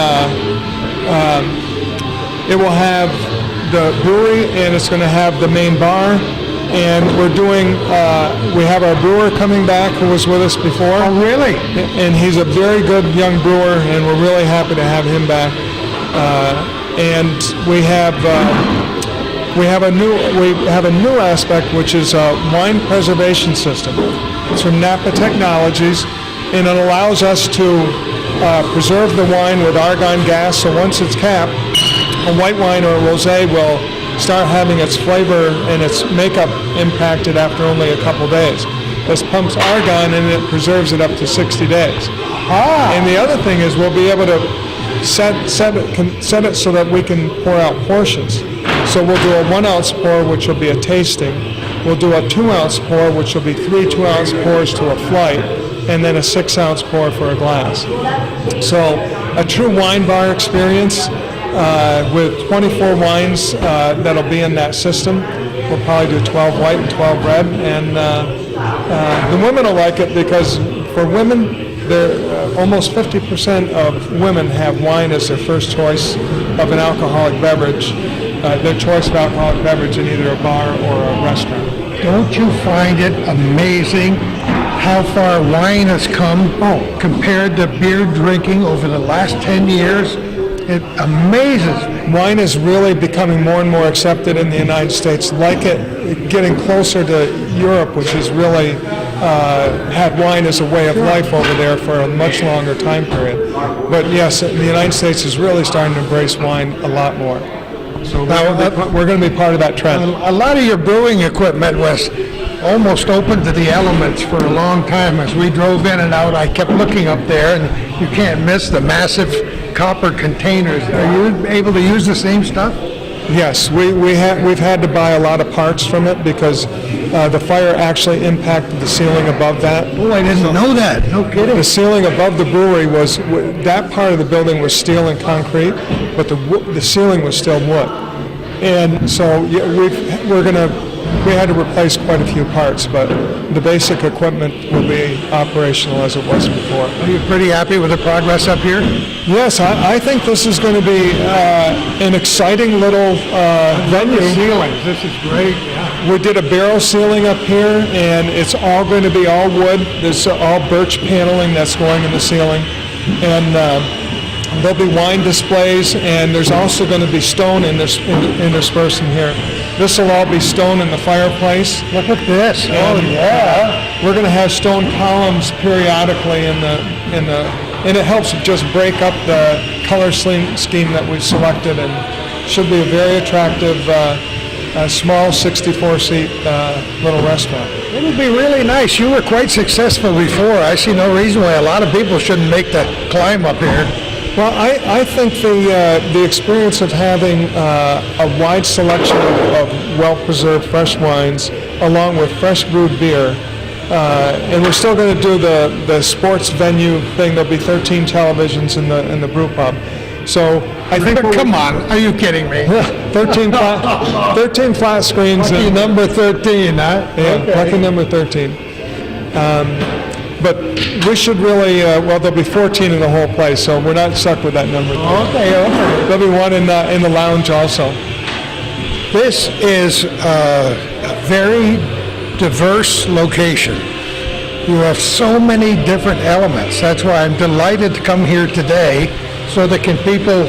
S2: it will have the brewery, and it's going to have the main bar. And we're doing, we have our brewer coming back who was with us before.
S1: Oh, really?
S2: And he's a very good young brewer, and we're really happy to have him back. And we have a new aspect, which is a wine preservation system. It's from Napa Technologies, and it allows us to preserve the wine with argon gas. So once it's capped, a white wine or a rosé will start having its flavor and its makeup impacted after only a couple days. This pumps argon and it preserves it up to 60 days. And the other thing is we'll be able to set it so that we can pour out portions. So we'll do a 1 ounce pour, which will be a tasting. We'll do a 2 ounce pour, which will be 3 2 ounce pours to a flight, and then a 6 ounce pour for a glass. So a true wine bar experience. With 24 wines that'll be in that system. We'll probably do 12 white and 12 red, and the women will like it because for women, almost 50% of women have wine as their first choice of an alcoholic beverage, their choice of alcoholic beverage in either a bar or a restaurant.
S1: Don't you find it amazing how far wine has come compared to beer drinking over the last 10 years? It amazes me.
S2: Wine is really becoming more and more accepted in the United States, like it getting closer to Europe, which has really had wine as a way of life over there for a much longer time period. But yes, the United States is really starting to embrace wine a lot more. So we're going to be part of that trend.
S1: A lot of your brewing equipment was almost open to the elements for a long time. As we drove in and out, I kept looking up there, and you can't miss the massive copper containers. Are you able to use the same stuff?
S2: Yes, we've had to buy a lot of parts from it because the fire actually impacted the ceiling above that.
S1: Oh, I didn't know that. No kidding.
S2: The ceiling above the brewery was, that part of the building was steel and concrete, but the ceiling was still wood. And so we had to replace quite a few parts, but the basic equipment will be operational as it was before.
S1: Are you pretty happy with the progress up here?
S2: Yes, I think this is going to be an exciting little venue.
S1: The ceilings, this is great. Yeah.
S2: We did a barrel ceiling up here, and it's all going to be all wood. There's all birch paneling that's going in the ceiling, and there'll be wine displays, and there's also going to be stone interspersed in here. This will all be stone in the fireplace.
S1: Look at this.
S2: We're going to have stone columns periodically and it helps just break up the color scheme that we've selected, and should be a very attractive, small 64-seat little restaurant.
S1: It would be really nice. You were quite successful before. I see no reason why a lot of people shouldn't make the climb up here.
S2: Well, I think the experience of having a wide selection of well-preserved fresh wines, along with fresh brewed beer, and we're still going to do the sports venue thing. There'll be 13 televisions in the brew pub. So I think
S1: Come on, are you kidding me?
S2: 13 flat screens.
S1: Lucky number 13, huh?
S2: Yeah,
S1: Okay.
S2: lucky number 13. But we should really, there'll be 14 in the whole place, so we're not stuck with that number.
S1: Okay.
S2: There'll be one in the lounge also.
S1: This is a very diverse location. You have so many different elements. That's why I'm delighted to come here today, so that people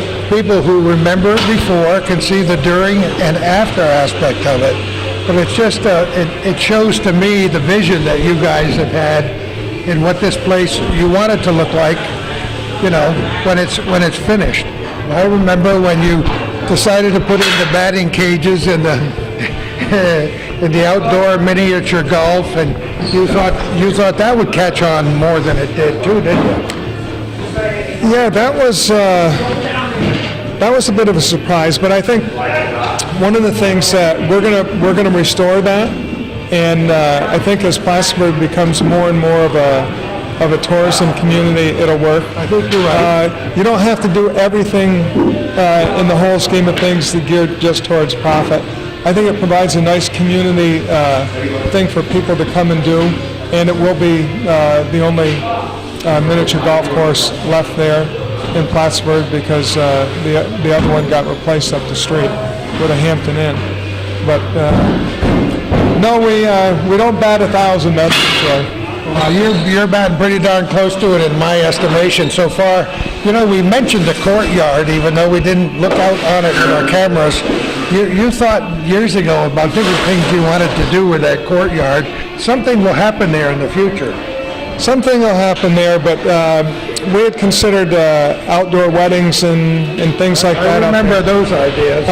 S1: who remember it before can see the during and after aspect of it. But it's just, it shows to me the vision that you guys have had in what this place, you want it to look like, when it's finished. I remember when you decided to put in the batting cages and the outdoor miniature golf, and you thought that would catch on more than it did too, didn't you?
S2: Yeah, that was a bit of a surprise, but I think one of the things that we're gonna restore that, and I think as Plattsburgh becomes more and more of a tourism community, it'll work.
S1: I think you're right.
S2: You don't have to do everything in the whole scheme of things geared just towards profit. I think it provides a nice community thing for people to come and do, and it will be the only miniature golf course left there in Plattsburgh because the other one got replaced up the street with a Hampton Inn. But no, we don't bat 1,000, that's for sure.
S1: You're batting pretty darn close to it in my estimation so far. You know, we mentioned the courtyard, even though we didn't look out on it with our cameras. You thought years ago about different things you wanted to do with that courtyard. Something will happen there in the future.
S2: Something will happen there, but we had considered outdoor weddings and things like that.
S1: I remember those ideas.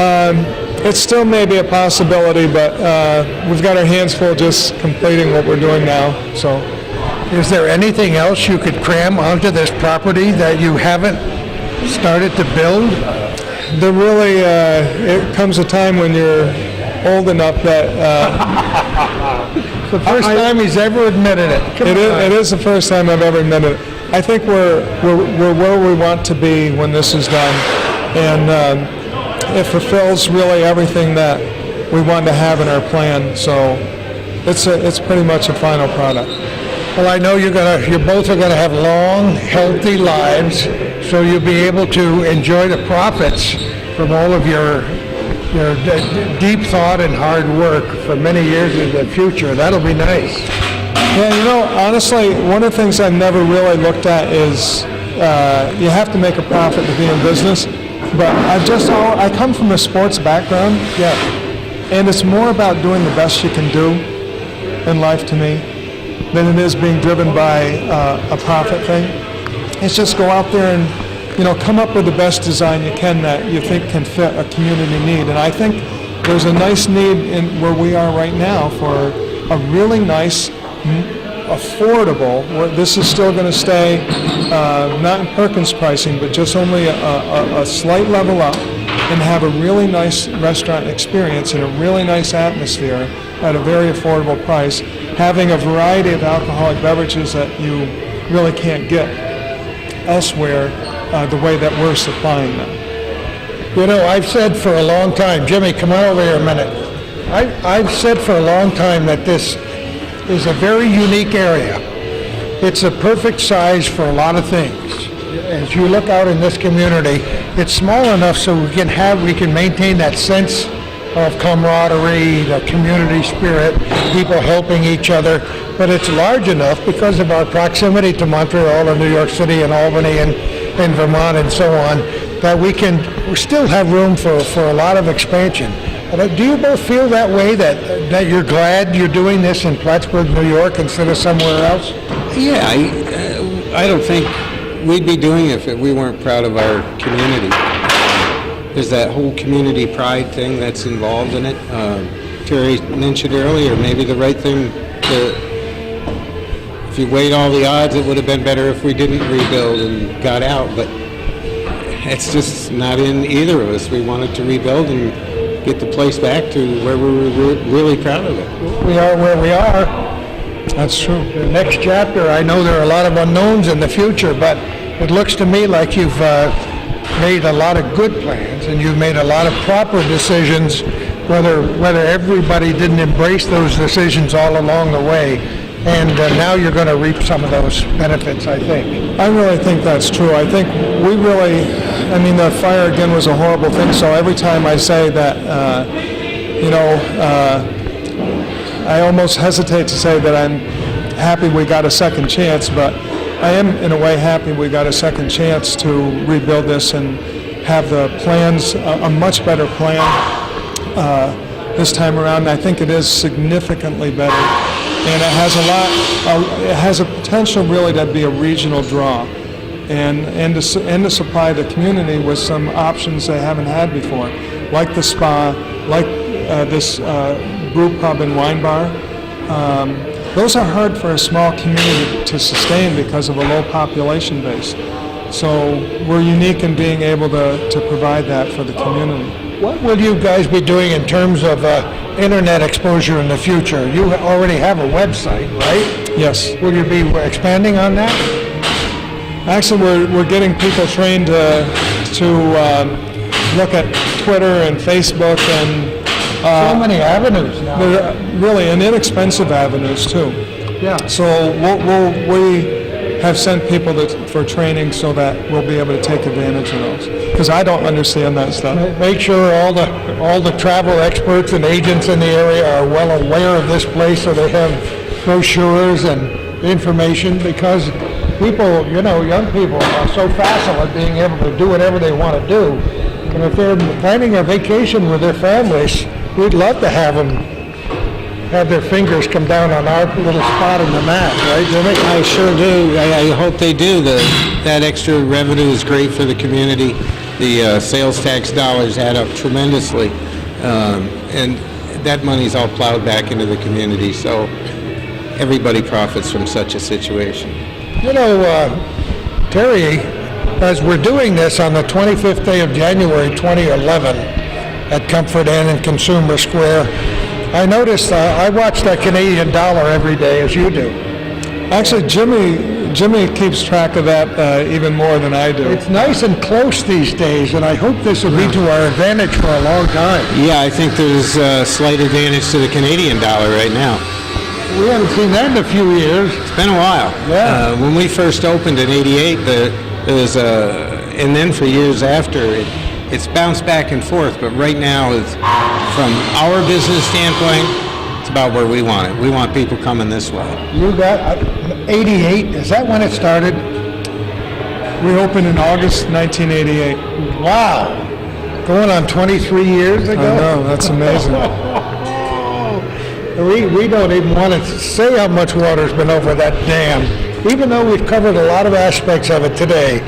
S2: It's still maybe a possibility, but we've got our hands full just completing what we're doing now. So,
S1: is there anything else you could cram onto this property that you haven't started to build?
S2: there really it comes a time when you're old enough that
S1: The first time he's ever admitted it.
S2: it is the first time I've ever admitted it. I think we're where we want to be when this is done, and it fulfills really everything that we want to have in our plan. So it's pretty much a final product.
S1: Well, I know you both are gonna have long, healthy lives, so you'll be able to enjoy the profits from all of your deep thought and hard work for many years in the future. That'll be nice.
S2: Yeah, honestly, one of the things I've never really looked at is you have to make a profit to be in business. But I come from a sports background,
S1: Yeah.
S2: and it's more about doing the best you can do in life to me than it is being driven by a profit thing. It's just go out there and come up with the best design you can that you think can fit a community need. And I think there's a nice need in where we are right now for a really nice, affordable, where this is still going to stay not in Perkins pricing, but just only a slight level up, and have a really nice restaurant experience in a really nice atmosphere at a very affordable price, having a variety of alcoholic beverages that you really can't get elsewhere the way that we're supplying them.
S1: I've said for a long time, Jimmy, come on over here a minute. I've said for a long time that this is a very unique area. It's a perfect size for a lot of things. As you look out in this community, it's small enough so we can maintain that sense of camaraderie, the community spirit, people helping each other. But it's large enough because of our proximity to Montreal and New York City and Albany and Vermont and so on, that we still have room for a lot of expansion. Do you both feel that way, that you're glad you're doing this in Plattsburgh, New York, instead of somewhere else?
S3: Yeah, I don't think we'd be doing it if we weren't proud of our community. There's that whole community pride thing that's involved in it. Terry mentioned earlier, maybe the right thing if you weighed all the odds, it would have been better if we didn't rebuild and got out, but it's just not in either of us. We wanted to rebuild and get the place back to where we were really proud of it.
S1: We are where we are.
S2: That's true.
S1: The next chapter, I know there are a lot of unknowns in the future, but it looks to me like you've made a lot of good plans, and you've made a lot of proper decisions, whether everybody didn't embrace those decisions all along the way. And now you're going to reap some of those benefits, I think.
S2: I really think that's true. I think the fire again was a horrible thing, so every time I say that, I almost hesitate to say that I'm happy we got a second chance, but I am in a way happy we got a second chance to rebuild this and have the plans, a much better plan this time around. I think it is significantly better. And it has a potential really to be a regional draw and to supply the community with some options they haven't had before, like the spa, like this brew pub and wine bar. Those are hard for a small community to sustain because of a low population base. So we're unique in being able to provide that for the community.
S1: What will you guys be doing in terms of internet exposure in the future? You already have a website, right?
S2: Yes.
S1: Will you be expanding on that?
S2: Actually, we're getting people trained to look at Twitter and Facebook and
S1: So many avenues now.
S2: really and inexpensive avenues too.
S1: Yeah.
S2: So we have sent people for training so that we'll be able to take advantage of those. Because I don't understand that stuff.
S1: Make sure all the travel experts and agents in the area are well aware of this place, so they have brochures and information, because people, young people are so facile at being able to do whatever they want to do. And if they're planning a vacation with their families, we'd love to have them have their fingers come down on our little spot in the map, right, Jimmy?
S4: I sure do. I hope they do. That extra revenue is great for the community. The sales tax dollars add up tremendously, and that money's all plowed back into the community, so everybody profits from such a situation.
S1: Terry, as we're doing this on the 25th day of January 2011 at Comfort Inn and Consumer Square, I noticed I watch that Canadian dollar every day, as you do.
S2: Actually, Jimmy keeps track of that even more than I do.
S1: It's nice and close these days, and I hope this will be to our advantage for a long time.
S4: Yeah, I think there's a slight advantage to the Canadian dollar right now.
S1: We haven't seen that in a few years.
S4: It's been a while.
S1: Yeah.
S4: When we first opened in '88, there was and then for years after, it's bounced back and forth. But right now, from our business standpoint, it's about where we want it. We want people coming this way.
S1: You got 88. Is that when it started?
S2: We opened in August 1988.
S1: Wow. Going on 23 years ago?
S2: I know, that's amazing.
S1: We don't even want to say how much water's been over that dam, even though we've covered a lot of aspects of it today.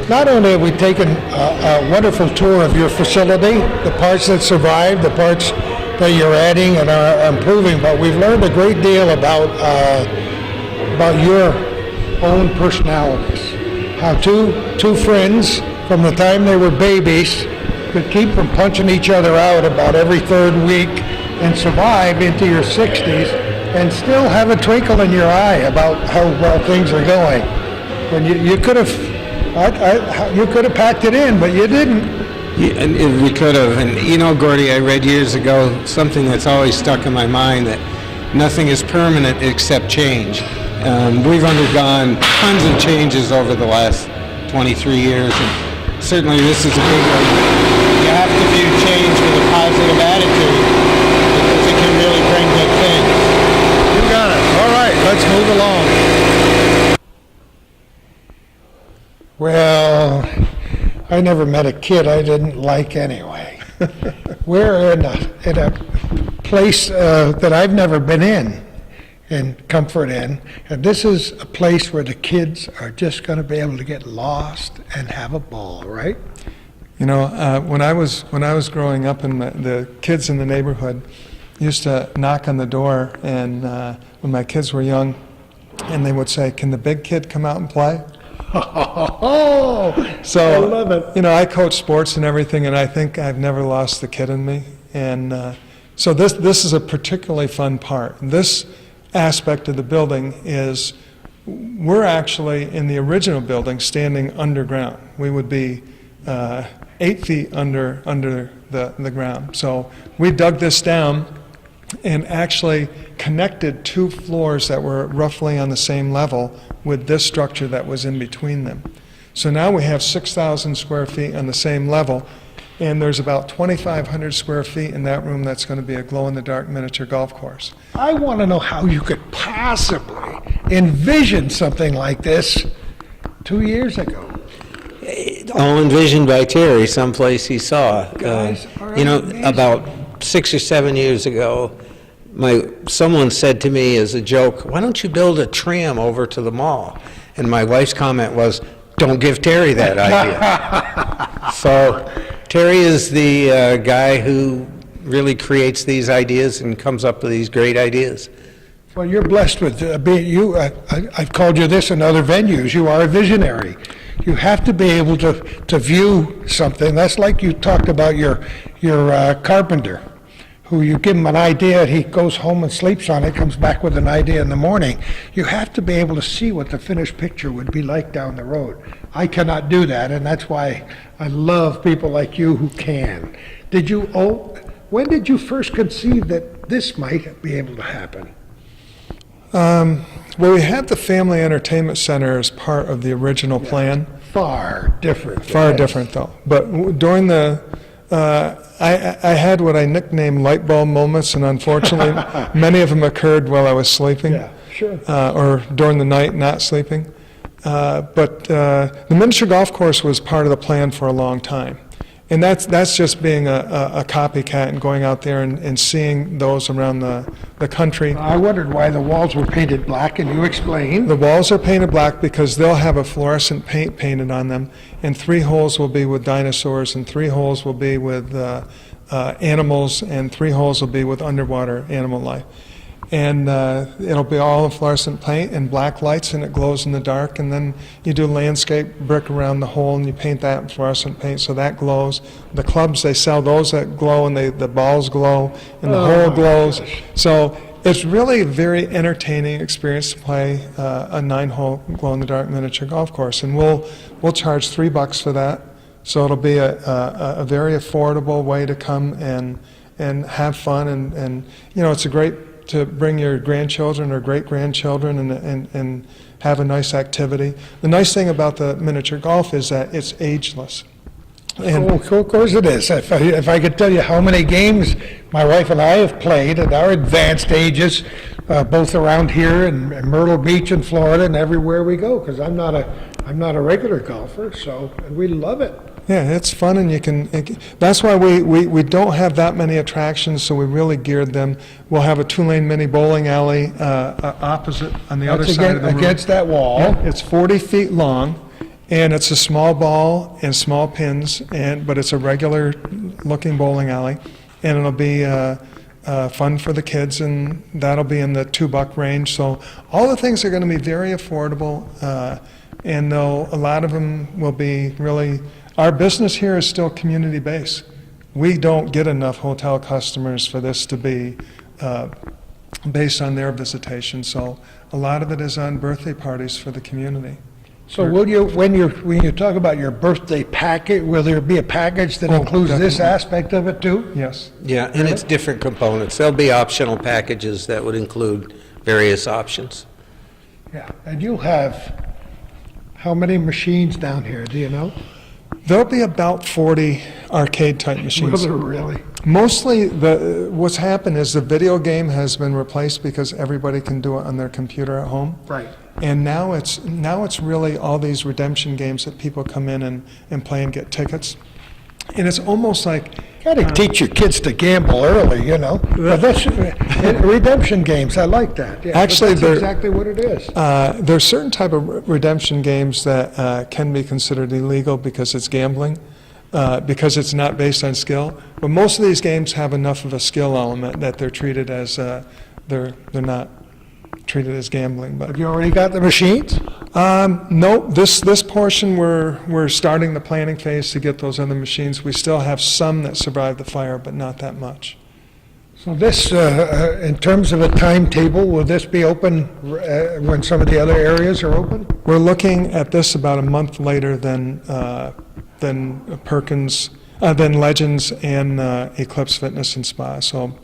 S1: Not only have we taken a wonderful tour of your facility, the parts that survived, the parts that you're adding and are improving, but we've learned a great deal about your own personalities. How two friends from the time they were babies could keep from punching each other out about every third week and survive into your 60s and still have a twinkle in your eye about how well things are going. When you could have packed it in, but you didn't.
S4: Yeah, and we could have. And Gordy, I read years ago something that's always stuck in my mind, that nothing is permanent except change. We've undergone tons of changes over the last 23 years, and certainly this is a big one. You have to view change with a positive attitude, because it can really bring good things.
S1: You got it. All right, let's move along. Well, I never met a kid I didn't like anyway. We're in a place that I've never been in Comfort Inn, and this is a place where the kids are just going to be able to get lost and have a ball, right?
S2: When I was growing up, the kids in the neighborhood used to knock on the door, and when my kids were young, and they would say, "Can the big kid come out and play?" So
S1: I love it.
S2: I coach sports and everything, and I think I've never lost the kid in me. And so this is a particularly fun part. This aspect of the building is, we're actually in the original building standing underground. We would be 8 feet under the ground. So we dug this down and actually connected 2 floors that were roughly on the same level with this structure that was in between them. So now we have 6,000 square feet on the same level, and there's about 2,500 square feet in that room that's going to be a glow-in-the-dark miniature golf course.
S1: I want to know how you could possibly envision something like this 2 years ago.
S3: All envisioned by Terry, someplace he saw.
S1: Guys are amazing.
S3: About 6 or 7 years ago, someone said to me as a joke, "Why don't you build a tram over to the mall?" And my wife's comment was, "Don't give Terry that idea." So Terry is the guy who really creates these ideas and comes up with these great ideas.
S1: Well, you're blessed with being you. I've called you this in other venues. You are a visionary. You have to be able to view something. That's like you talked about your carpenter, who you give him an idea, he goes home and sleeps on it, comes back with an idea in the morning. You have to be able to see what the finished picture would be like down the road. I cannot do that, and that's why I love people like you who can. When did you first conceive that this might be able to happen?
S2: Well, we had the Family Entertainment Center as part of the original plan.
S1: Far different.
S2: Far
S1: yes.
S2: different, though. But during the, I had what I nicknamed light bulb moments, and unfortunately, many of them occurred while I was sleeping.
S1: Yeah, sure.
S2: Or during the night, not sleeping. But the miniature golf course was part of the plan for a long time. And that's just being a copycat and going out there and seeing those around the country.
S1: I wondered why the walls were painted black, and you explained.
S2: The walls are painted black because they'll have a fluorescent paint painted on them, and 3 holes will be with dinosaurs, and 3 holes will be with animals, and 3 holes will be with underwater animal life. And it'll be all in fluorescent paint and black lights, and it glows in the dark. And then you do landscape brick around the hole, and you paint that in fluorescent paint, so that glows. The clubs, they sell those that glow, and the balls glow, and the hole glows. So it's really a very entertaining experience to play a 9-hole glow-in-the-dark miniature golf course. And we'll charge $3 for that. So it'll be a very affordable way to come and have fun, and you know, it's a great to bring your grandchildren or great-grandchildren and have a nice activity. The nice thing about the miniature golf is that it's ageless. And
S1: Of course it is. If I could tell you how many games my wife and I have played at our advanced ages, both around here and Myrtle Beach in Florida and everywhere we go, because I'm not a regular golfer, so and we love it.
S2: yeah, it's fun, and that's why we don't have that many attractions, so we really geared them. We'll have a 2-lane mini bowling alley opposite on the other
S1: That's
S2: side of the room.
S1: against that wall.
S2: It's 40 feet long, and it's a small ball and small pins, but it's a regular-looking bowling alley, and it'll be fun for the kids, and that'll be in the $2 range. So all the things are going to be very affordable, and a lot of them will be really. Our business here is still community-based. We don't get enough hotel customers for this to be based on their visitation. So a lot of it is on birthday parties for the community.
S1: So will you, when you talk about your birthday package, will there be a package that
S2: Oh,
S1: includes this
S2: definitely.
S1: aspect of it too?
S2: Yes.
S3: Yeah, and it's different components. There'll be optional packages that would include various options.
S1: Yeah. And you'll have how many machines down here, do you know?
S2: There'll be about 40 arcade-type
S1: Will
S2: machines.
S1: there really?
S2: Mostly, what's happened is the video game has been replaced because everybody can do it on their computer at home.
S1: Right.
S2: And now it's really all these redemption games that people come in and play and get tickets. And it's almost like,
S1: Got to teach your kids to gamble early, you know. But that's redemption games. I like that. Yeah, but
S2: Actually,
S1: that's
S2: they're-
S1: exactly what it is.
S2: there's certain type of redemption games that can be considered illegal because it's gambling, because it's not based on skill. But most of these games have enough of a skill element that they're treated as, they're not treated as gambling. But
S1: Have you already got the machines?
S2: no, this portion, we're starting the planning phase to get those other machines. We still have some that survived the fire, but not that much.
S1: So this, in terms of a timetable, will this be open when some of the other areas are open?
S2: We're looking at this about a month later than Perkins, than Legends and Eclipse Fitness and Spa, so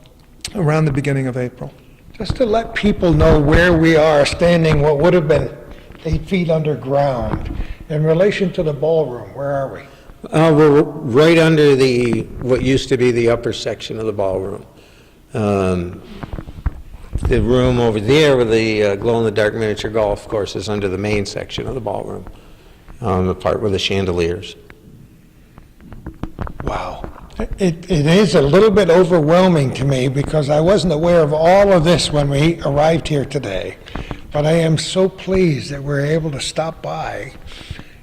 S2: around the beginning of April.
S1: Just to let people know where we are standing, what would have been 8 feet underground. In relation to the ballroom, where are we?
S3: We're right under what used to be the upper section of the ballroom. The room over there with the glow-in-the-dark miniature golf course is under the main section of the ballroom, the part with the chandeliers.
S1: Wow. It is a little bit overwhelming to me because I wasn't aware of all of this when we arrived here today. But I am so pleased that we're able to stop by.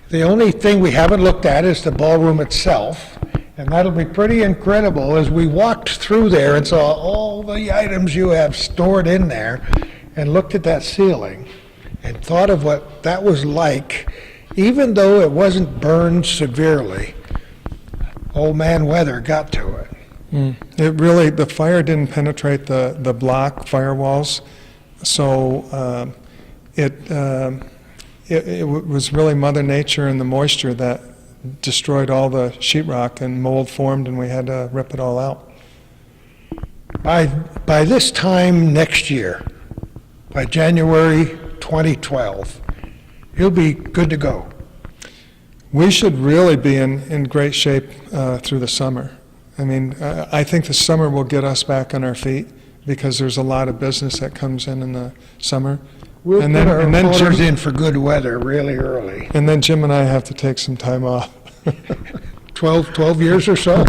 S1: The only thing we haven't looked at is the ballroom itself, and that'll be pretty incredible as we walked through there and saw all the items you have stored in there and looked at that ceiling and thought of what that was like, even though it wasn't burned severely. Old man weather got to it.
S2: It really, the fire didn't penetrate the block firewalls, so it was really Mother Nature and the moisture that destroyed all the sheetrock, and mold formed, and we had to rip it all out.
S1: By this time next year, by January 2012, you'll be good to go.
S2: We should really be in great shape through the summer. I mean, I think the summer will get us back on our feet because there's a lot of business that comes in the summer.
S1: We'll
S2: And
S1: put
S2: then-
S1: our
S2: and then
S1: voters
S2: Jim-
S1: in for good weather really early.
S2: And then Jim and I have to take some time off.
S1: 12 years or so?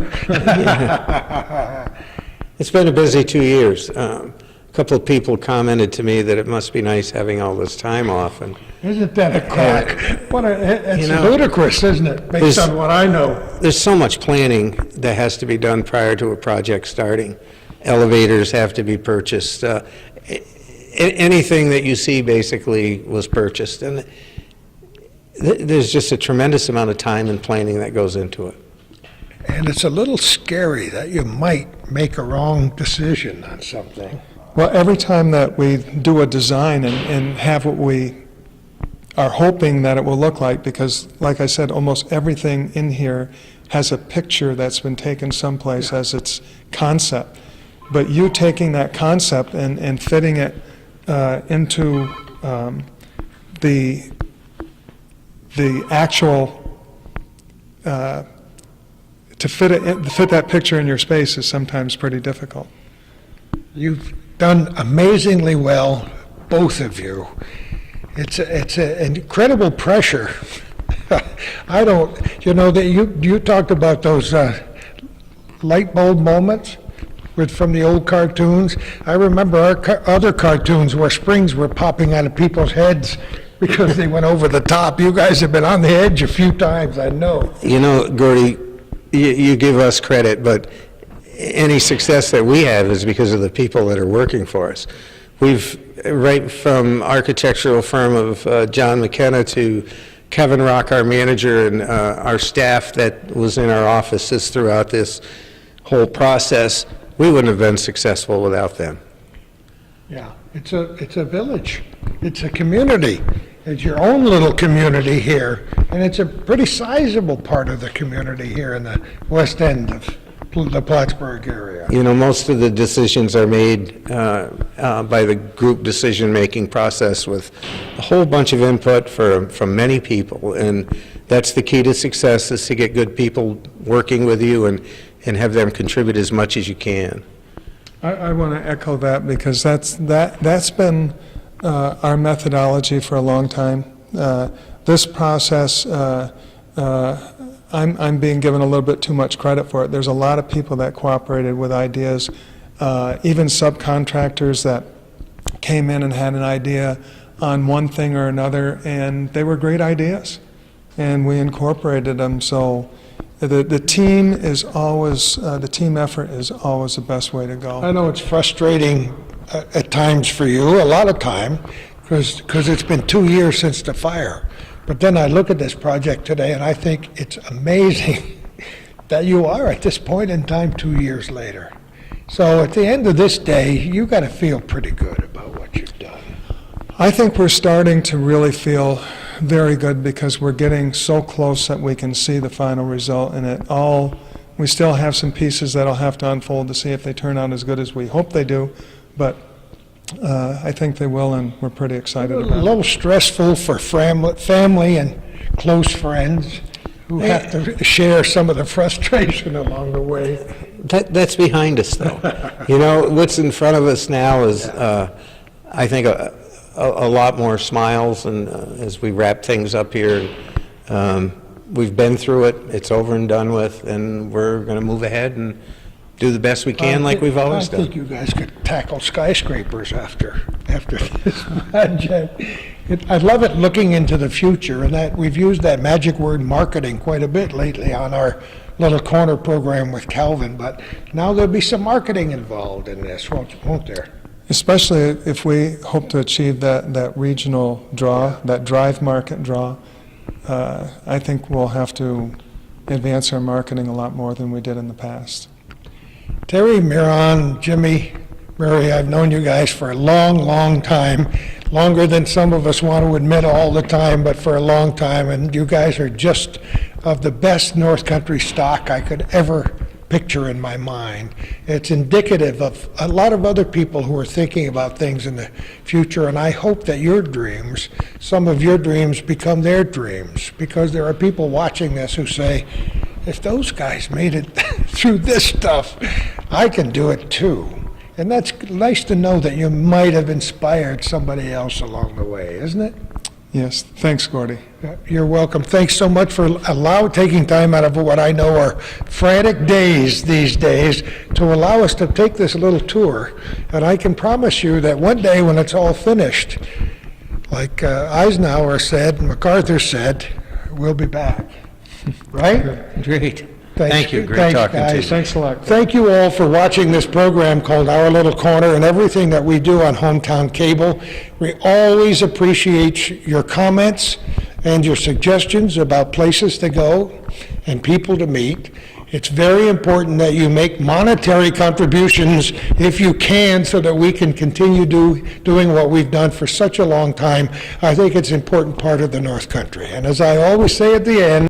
S3: It's been a busy 2 years. A couple of people commented to me that it must be nice having all this time off, and
S1: Isn't that a crack? It's
S3: You know,
S1: ludicrous, isn't it, based
S3: there's-
S1: on what I know?
S3: there's so much planning that has to be done prior to a project starting. Elevators have to be purchased. Anything that you see basically was purchased, and there's just a tremendous amount of time and planning that goes into it.
S1: And it's a little scary that you might make a wrong decision on something.
S2: Well, every time that we do a design and have what we are hoping that it will look like, because like I said, almost everything in here has a picture that's been taken someplace as its concept. But you taking that concept and fitting it into the actual, to fit that picture in your space is sometimes pretty difficult.
S1: You've done amazingly well, both of you. It's an incredible pressure. I don't, that you talked about those light bulb moments from the old cartoons. I remember our other cartoons where springs were popping out of people's heads because they went over the top. You guys have been on the edge a few times, I know.
S3: You know, Gordy, you give us credit, but any success that we have is because of the people that are working for us. We've, right from architectural firm of John McKenna to Kevin Rock, our manager, and our staff that was in our offices throughout this whole process, we wouldn't have been successful without them.
S1: Yeah, it's a village. It's a community. It's your own little community here, and it's a pretty sizable part of the community here in the west end of the Plattsburgh area.
S3: You know, most of the decisions are made by the group decision-making process with a whole bunch of input from many people, and that's the key to success, is to get good people working with you and have them contribute as much as you can.
S2: I want to echo that because that's been our methodology for a long time. This process, I'm being given a little bit too much credit for it. There's a lot of people that cooperated with ideas, even subcontractors that came in and had an idea on one thing or another, and they were great ideas, and we incorporated them. So the team is always, the team effort is always the best way to go.
S1: I know it's frustrating at times for you, a lot of time, because it's been 2 years since the fire. But then I look at this project today and I think it's amazing that you are at this point in time 2 years later. So at the end of this day, you got to feel pretty good about what you've done.
S2: I think we're starting to really feel very good because we're getting so close that we can see the final result, and we still have some pieces that'll have to unfold to see if they turn out as good as we hope they do, but I think they will, and we're pretty excited
S1: A
S2: about it.
S1: little stressful for family and close friends who have to share some of the frustration along the way.
S3: That's behind us, though. You know, what's in front of us now is, I think, a lot more smiles, and as we wrap things up here, we've been through it, it's over and done with, and we're going to move ahead and do the best we can like we've always
S1: I think
S3: done.
S1: you guys could tackle skyscrapers after this project. I love it looking into the future, and that we've used that magic word marketing quite a bit lately on our little corner program with Calvin, but now there'll be some marketing involved in this, won't there?
S2: Especially if we hope to achieve that regional draw, that drive market draw. I think we'll have to advance our marketing a lot more than we did in the past.
S1: Terry, Miron, Jimmy, Murray, I've known you guys for a long, long time, longer than some of us want to admit all the time, but for a long time, and you guys are just of the best North Country stock I could ever picture in my mind. It's indicative of a lot of other people who are thinking about things in the future, and I hope that your dreams, some of your dreams, become their dreams, because there are people watching this who say, if those guys made it through this stuff, I can do it too. And that's nice to know that you might have inspired somebody else along the way, isn't it?
S2: Yes, thanks, Gordy.
S1: You're welcome. Thanks so much for taking time out of what I know are frantic days these days to allow us to take this little tour. And I can promise you that one day when it's all finished, like Eisenhower said, MacArthur said, we'll be back. Right?
S3: Great.
S1: Thanks.
S3: Thank you. Great
S1: Thanks,
S3: talking to you.
S1: guys.
S2: Thanks a lot.
S1: Thank you all for watching this program called Our Little Corner and everything that we do on Hometown Cable. We always appreciate your comments and your suggestions about places to go and people to meet. It's very important that you make monetary contributions if you can, so that we can continue doing what we've done for such a long time. I think it's an important part of the North Country. And as I always say at the end,